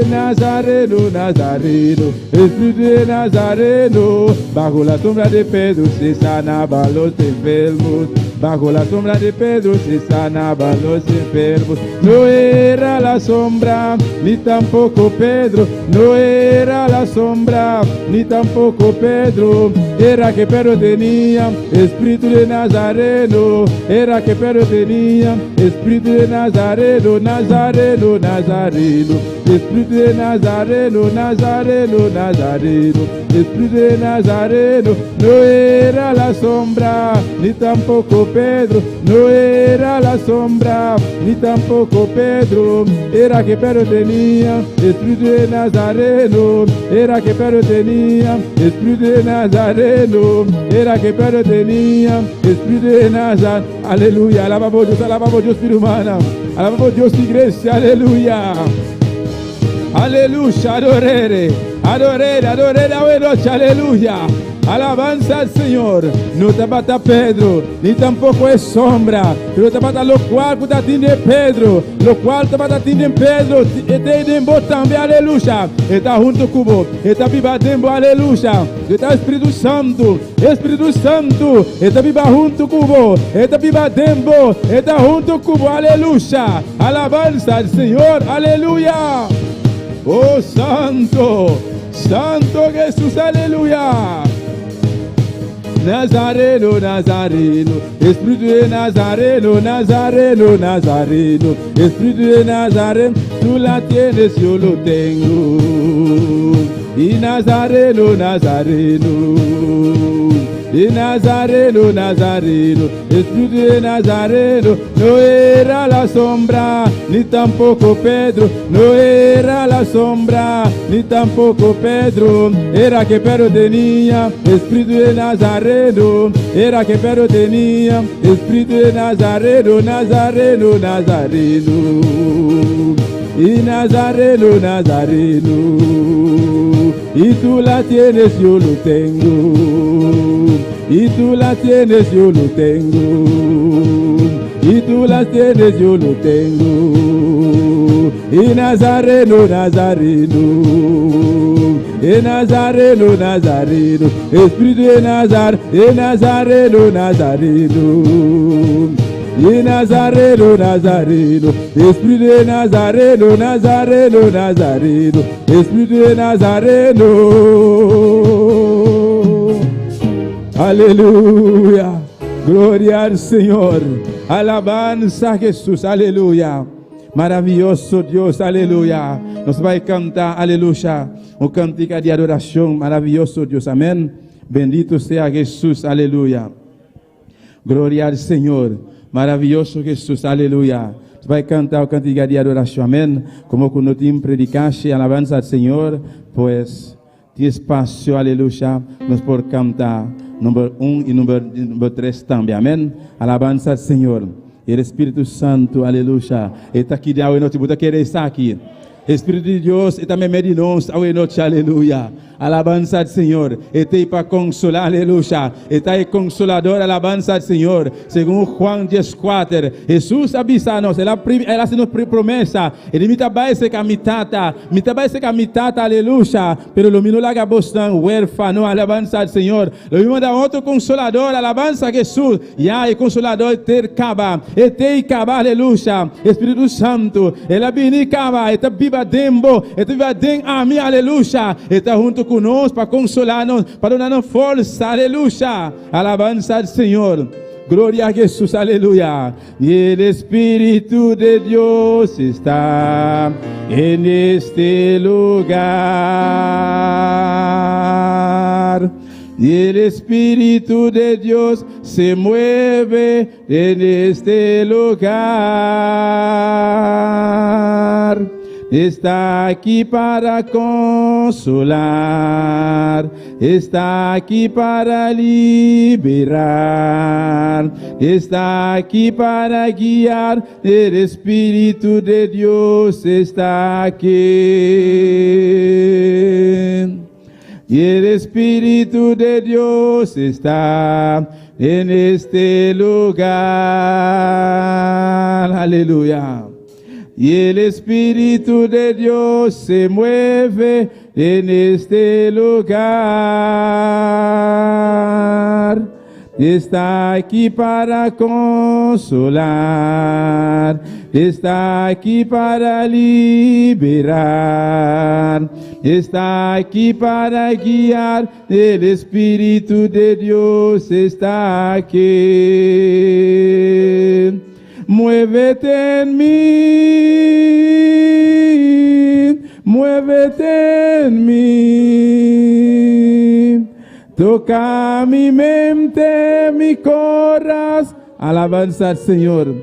Nazareno, Nazareno. Espíritu de Nazareno. Bajo la sombra de Pedro se sanaban los enfermos. bajo la sombra de Pedro se sanaban los enfermos. No era la sombra, ni tampoco Pedro, no era la sombra, ni tampoco Pedro, era que Pedro tenía espíritu de Nazareno, era que Pedro tenía espíritu de Nazareno, Nazareno, Nazareno, espíritu de Nazareno, Nazareno, Nazareno, espíritu de Nazareno, no era la sombra, ni tampoco Pedro, no era la sombra, ni tampoco Pedro, era que Pedro tenía espíritu de Nazareno, era que Pedro tenía espíritu de Nazareno, era que Pedro tenía espíritu de Nazareno. Aleluya, alabamos Dios, Espíritu humana, alabamos Dios, iglesia, aleluya. Aleluya, adorere, buenas noches, aleluya. Alabanza al Señor. No te bata Pedro, ni tampoco es sombra, pero te bata lo cual que te tiene Pedro, lo cual te bata tiene Pedro, te dembo también, aleluya. Está junto con vos, está viva dembo, aleluya. Está Espíritu Santo, está viva junto con vos, está viva dembo, está junto con vos, aleluya. Alabanza al Señor, aleluya. Oh Santo, Santo Jesús, aleluya. Nazareno, Nazareno, Espíritu de Nazareno, Nazareno, Nazareno, Espíritu de Nazareno, tú la tienes, yo lo tengo. Y Nazareno, Nazareno, y Nazareno, Nazareno, Espíritu de Nazareno, no era la sombra, ni tampoco Pedro, no era la sombra, ni tampoco Pedro, era que Pedro tenía Espíritu de Nazareno, era que Pedro tenía Espíritu de Nazareno, Nazareno, Nazareno, y Nazareno, Nazareno, y tú la tienes, yo lo tengo, y tú la tienes, yo lo tengo, y tú la tienes, yo lo tengo, y Nazareno, Nazareno, y Nazareno, Nazareno, Espíritu de Nazareno, y Nazareno, Nazareno, y Nazareno, Nazareno, Espíritu de Nazareno, Nazareno, Nazareno, Espíritu de Nazareno. Aleluya, gloria al Señor, alabanza a Jesús, aleluya. Maravilloso Dios, aleluya. Nos va a cantar, aleluya, un cántico de adoración, maravilloso Dios, amén. Bendito sea Jesús, aleluya. Gloria al Señor, maravilloso Jesús, aleluya. Nos va a cantar un cántico de adoración, amén. Como cuando te predicaste alabanza al Señor, pues tiene espacio, aleluya, nos por cantar. Número 1 y número 3 también, amén. Alabanza al Señor. Y el Espíritu Santo, aleluya, está aquí de hoy noche, você querer estar aqui. Espíritu de Dios está me medio de nós, hoy noche, aleluya. Alabanza al Señor. Está ahí para consolar, aleluya. Está ahí consolador, alabanza al Señor. Según Juan 10:4, Jesús avisanos, Él hace nos promesa. Ele me trabalha com a mitad, aleluya. Pero lo mismo laga bostan, huérfano, alabanza al Señor. Lo mismo da otro consolador, alabanza a Jesús. Ya el consolador ter caba, aleluya. Espíritu Santo, Él viene caba, está viva dembo, está viva dem a mí, aleluya. Está junto conosco para consolar-nos, para dar-nos força, aleluya. Alabanza al Señor. Gloria a Jesús, aleluya. Y el Espíritu de Dios está en este lugar. Y el Espíritu de Dios se mueve en este lugar. Está aquí para consolar, está aquí para liberar, está aquí para guiar. El Espíritu de Dios está aquí. Y el Espíritu de Dios está en este lugar. Aleluya. Y el Espíritu de Dios se mueve en este lugar. está aquí para consolar, está aquí para liberar, está aquí para guiar, el Espíritu de Dios está aquí. Muévete en mí, muévete en mí. Toca mi mente, mi corazón. Alabanza al Señor.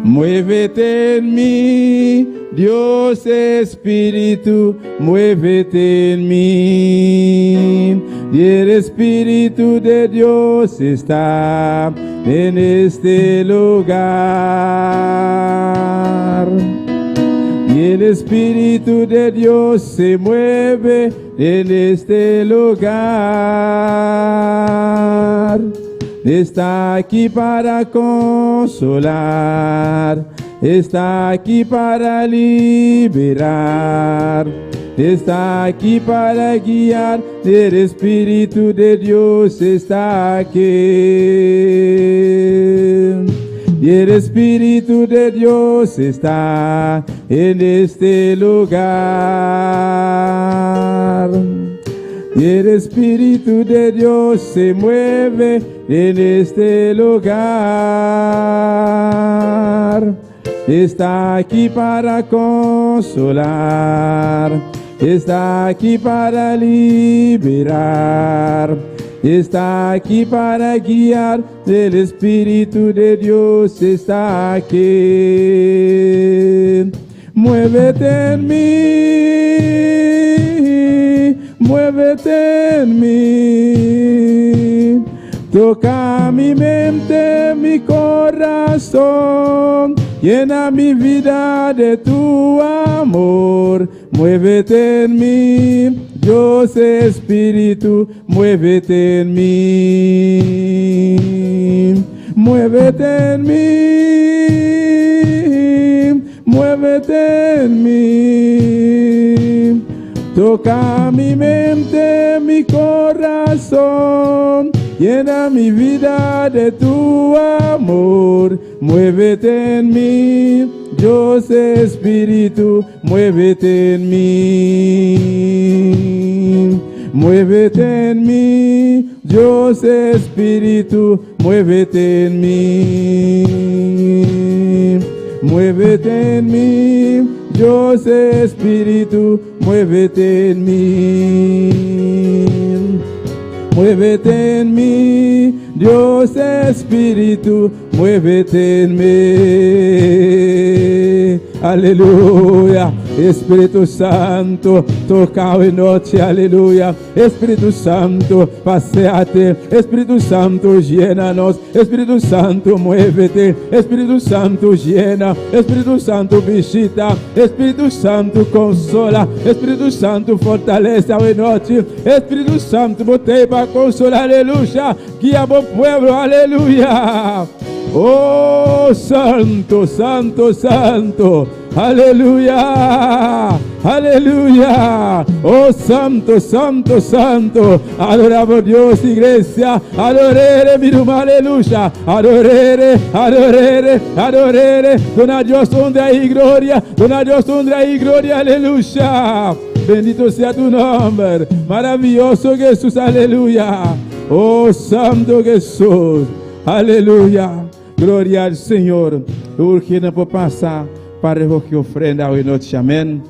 Muévete en mí, Dios Espíritu, muévete en mí. Y el Espíritu de Dios está en este lugar. Y el Espíritu de Dios se mueve en este lugar. Está aquí para consolar, está aquí para liberar, está aquí para guiar. El Espíritu de Dios está aquí. Y el Espíritu de Dios está en este lugar. Y el Espíritu de Dios se mueve en este lugar. Está aquí para consolar, está aquí para liberar, está aquí para guiar. El Espíritu de Dios está aquí. Muévete en mí, muévete en mí. Toca mi mente, mi corazón. Llena mi vida de tu amor. Muévete en mí, Dios Espíritu, muévete en mí. Muévete en mí, muévete en mí. Toca mi mente, mi corazón. Llena mi vida de tu amor. Muévete en mí, Dios Espíritu, muévete en mí. Muévete en mí, Dios Espíritu, muévete en mí. Muévete en mí, Dios Espíritu, muévete en mí. Muévete en mí, Dios Espíritu, muévete en mí. Aleluya. Espíritu Santo, toca hoy noche, aleluya. Espíritu Santo, paséate. Espíritu Santo, llénanos. Espíritu Santo, muévete. Espíritu Santo, llena. Espíritu Santo, visita. Espíritu Santo, consola. Espíritu Santo, fortalece hoy noche. Espíritu Santo, botei para consolar, aleluya. Guía bom pueblo, aleluya. Oh, santo, santo, santo. Aleluya, aleluya. Oh, santo, santo, santo. Adoramos a Dios, iglesia. Adorere, mi hermano, aleluya. Adorere, adorere, adorere. Don a Dios honra y gloria. Don a Dios honra y gloria, aleluya. Bendito sea tu nombre. Maravilloso Jesús, aleluya. Oh, santo Jesús. Aleluya. Gloria al Señor. Urgiendo por pasar para recoger ofrenda hoy noche. Amén.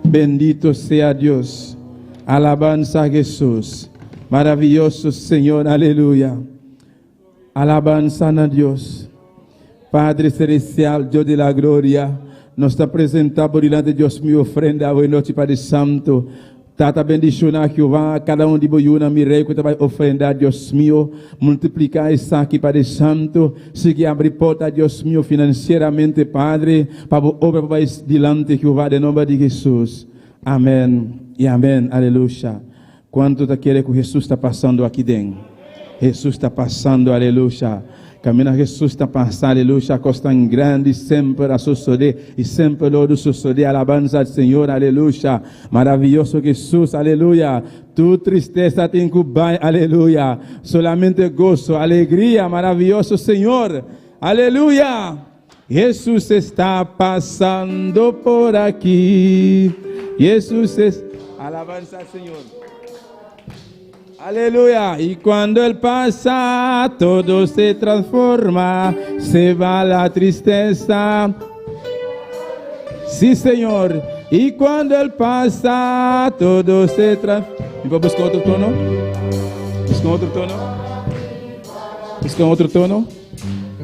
Bendito sea Dios. Alabanza a Jesús. Maravilloso Señor. Aleluya. Alabanza a Dios. Padre Celestial, Dios de la gloria, nos está presentando delante de Dios mi ofrenda hoy noche, Padre Santo. Tata bendicionar Jehová, cada um de boiuna mirei que vai ofrendar, Deus meu, multiplicar isso aqui, Padre Santo, seguir abrir porta, Deus meu, financeiramente, Padre, para a obra vai delante, Jehová, em nome de Jesus. Amém e amém, aleluia. Quanto tá querendo que Jesus está passando aqui dentro? Jesus está passando, aleluia. Caminho Jesus está passando, aleluia. Coisa tão grande, sempre a suceder, e sempre logo suceder. Alabança ao Senhor, aleluia. Maravilhoso Jesus, aleluia. Tu tristeza te incubay, aleluia. Solamente gozo, alegria, maravilhoso Senhor, aleluia. Jesus está passando por aqui. Jesus es... Alabanza al Señor. Aleluya. Y cuando Él pasa, todo se transforma. Se va la tristeza. Sí, Señor. Y cuando Él pasa, todo se transforma. ¿Me puedo buscar otro tono? ¿Buscar otro tono? ¿Buscar otro tono?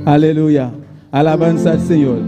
Aleluya. Alabanza al Señor.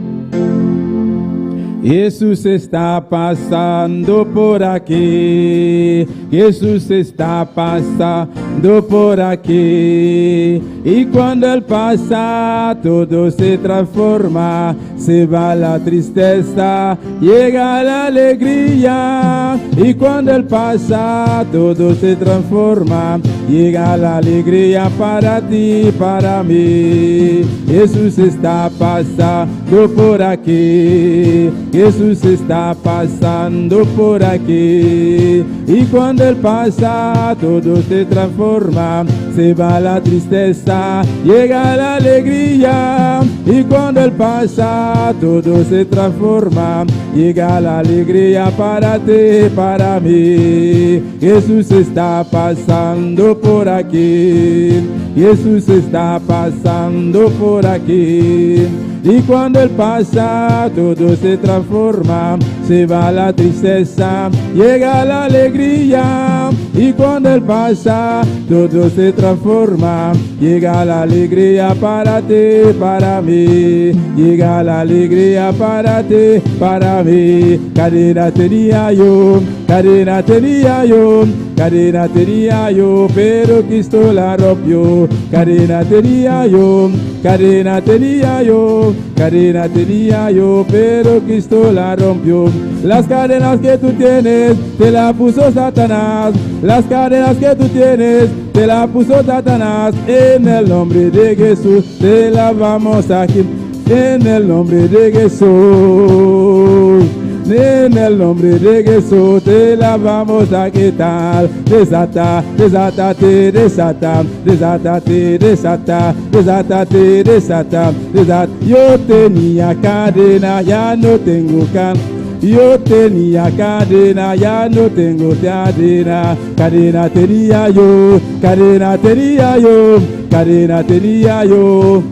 Jesús está pasando por aquí. Jesús está pasando por aquí. Y cuando Él pasa, todo se transforma. Se va la tristeza, llega la alegría. Y cuando Él pasa, todo se transforma. Llega la alegría para ti, para mí. Jesús está pasando por aquí. Jesús está pasando por aquí. Y cuando Él pasa, todo se transforma. Se va la tristeza, llega la alegría. Y cuando Él pasa, todo se transforma. Llega la alegría para ti, para mí. Jesús está pasando por aquí. Jesús está pasando por aquí. Y cuando Él pasa, todo se transforma. Se va la tristeza, llega la alegría. Y cuando Él pasa, todo se transforma. Llega la alegría para ti, para mí. Llega la alegría para ti, para mí. Cadena tenía yo, cadena tenía yo. Cadena tenía yo, pero Cristo la rompió. Cadena tenía yo, cadena tenía yo. Cadena tenía yo, pero Cristo la rompió. Las cadenas que tú tienes, te la puso Satanás. Las cadenas que tú tienes, te la puso Satanás. En el nombre de Jesús, te la vamos a quitar. En el nombre de Jesús. En el nombre de Jesús te la vamos a quitar. Desata, desátate, desata, desátate, desata, desátate, desata, desata. Yo tenía cadena, ya no tengo cadena. Yo tenía cadena, ya no tengo cadena. Cadena tenía yo, cadena tenía yo, cadena tenía yo.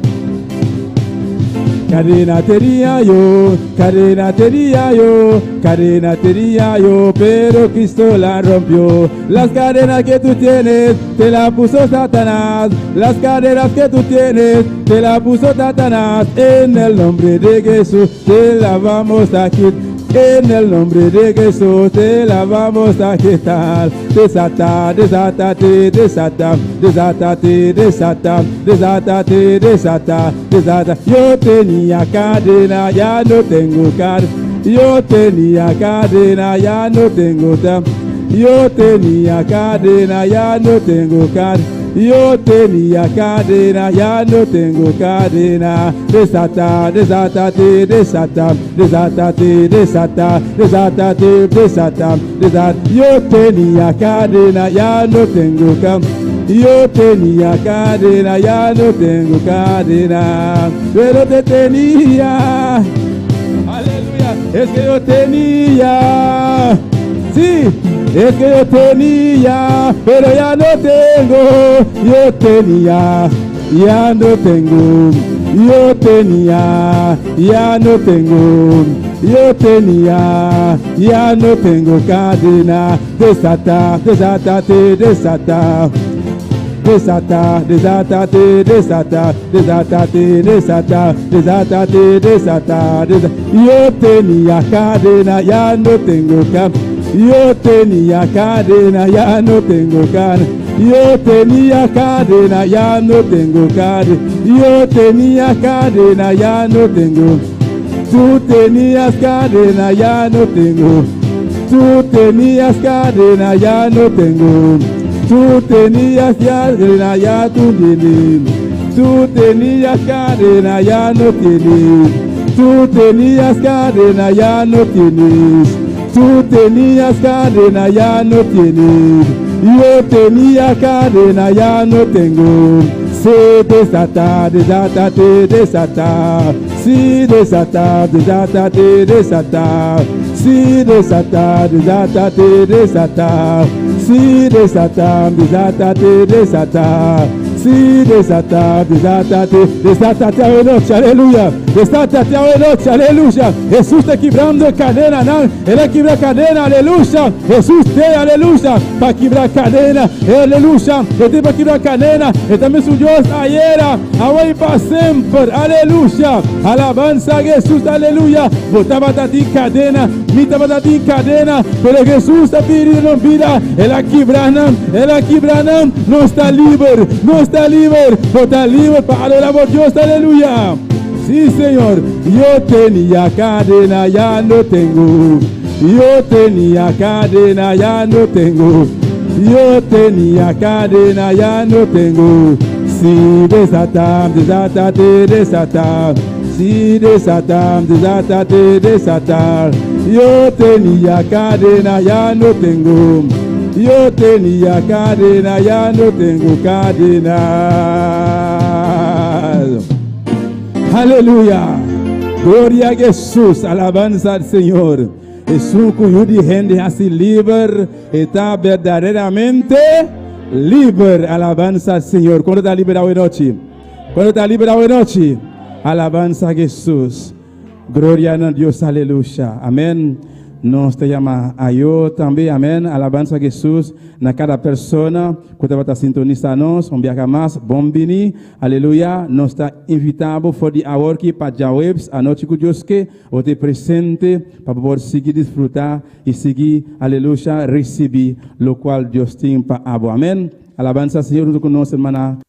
Cadena tenía yo, cadena tenía yo, cadena tenía yo, pero Cristo la rompió. Las cadenas que tú tienes, te la puso Satanás. Las cadenas que tú tienes, te la puso Satanás. En el nombre de Jesús, te la vamos a quitar. En el nombre de Jesús te la vamos a quitar. Desata, desátate, desata, desátate, desata, desátate, desata, desata. Yo tenía cadena, ya no tengo cadena. Yo tenía cadena, ya no tengo cadena. Yo tenía cadena, ya no tengo cadena. Yo tenía cadena, ya no tengo cadena. Desata, desátate, desata, desátate, desata, desátate, desata, desata. Yo tenía cadena, ya no tengo cadena. Yo tenía cadena, ya no tengo cadena. Pero te tenía. Aleluya. Es que yo tenía. Sí. Es que yo tenía, pero ya no tengo. Yo tenía, ya no tengo. Yo tenía, ya no tengo. Yo tenía, ya no tengo cadena. Desata, desátate, desata. Desata, desátate, desata, desátate, desata, desátate, desata, desata. Yo tenía cadena, ya no tengo cadena. Yo tenía cadena, ya no tengo cadena. Yo tenía cadena, ya no tengo cadena. Yo tenía cadena, ya no tengo. Tú tenías cadena, ya no tengo. Tú tenías cadena, ya no tengo. Tu tenías cadena, ya tú tienes. Tú tenías cadena, ya no tienes. Tú tenías cadena, ya no tienes. Tú tenías cadena, ya no tienes. Yo tenía cadena, ya no tengo. Se desata, desátate, desata. Si desata, desátate, desata. Si desata, desátate, desata. Si desata, desátate, desata. Si desata, desátate, desátate a noche, aleluya. Desátate a noche, aleluya. Jesús está quebrando cadena, ¿no? Él quebra cadena, aleluya. Jesús te, aleluya, para quebrar cadena, aleluya. Él te para quebrar cadena. Él también su Dios ayer, ahora y para siempre, aleluya. Alabanza a Jesús, aleluya. Botaba a ti cadena, mitaba a ti cadena, pero Jesús está pidiendo vida. Él quebrana, no está libre, no está libre, no está libre para adorar a Dios, aleluya. Sí, Señor, yo tenía cadena, ya no tengo. Yo tenía cadena, ya no tengo. Yo tenía cadena, ya no tengo. Si desata, desátate, desata. Si desata, desátate, desata. Yo tenía cadena, ya no tengo. Yo tenía cadena, ya no tengo cadena. Aleluya. Gloria a Jesús. Alabanza al Señor. Jesús cuyo de gente así libre está verdaderamente libre. Alabanza al Señor. ¿Cuándo está liberado hoy noche? ¿Cuándo está liberado hoy noche? Alabanza a Jesús. Gloria a Dios. Aleluya. Amén. Nos te llama a yo también, amén. Alabanza a Jesús. Na cada persona que te va a sintonizar nos, un viaje más, bombini, aleluya. Nos está invitado por the hour que para Jawebs, a noche que Dios que o te presente para poder seguir disfrutar y seguir, aleluya, recibir lo cual Dios tiene para abo, amén. Alabanza al Señor, nos conoce, hermana.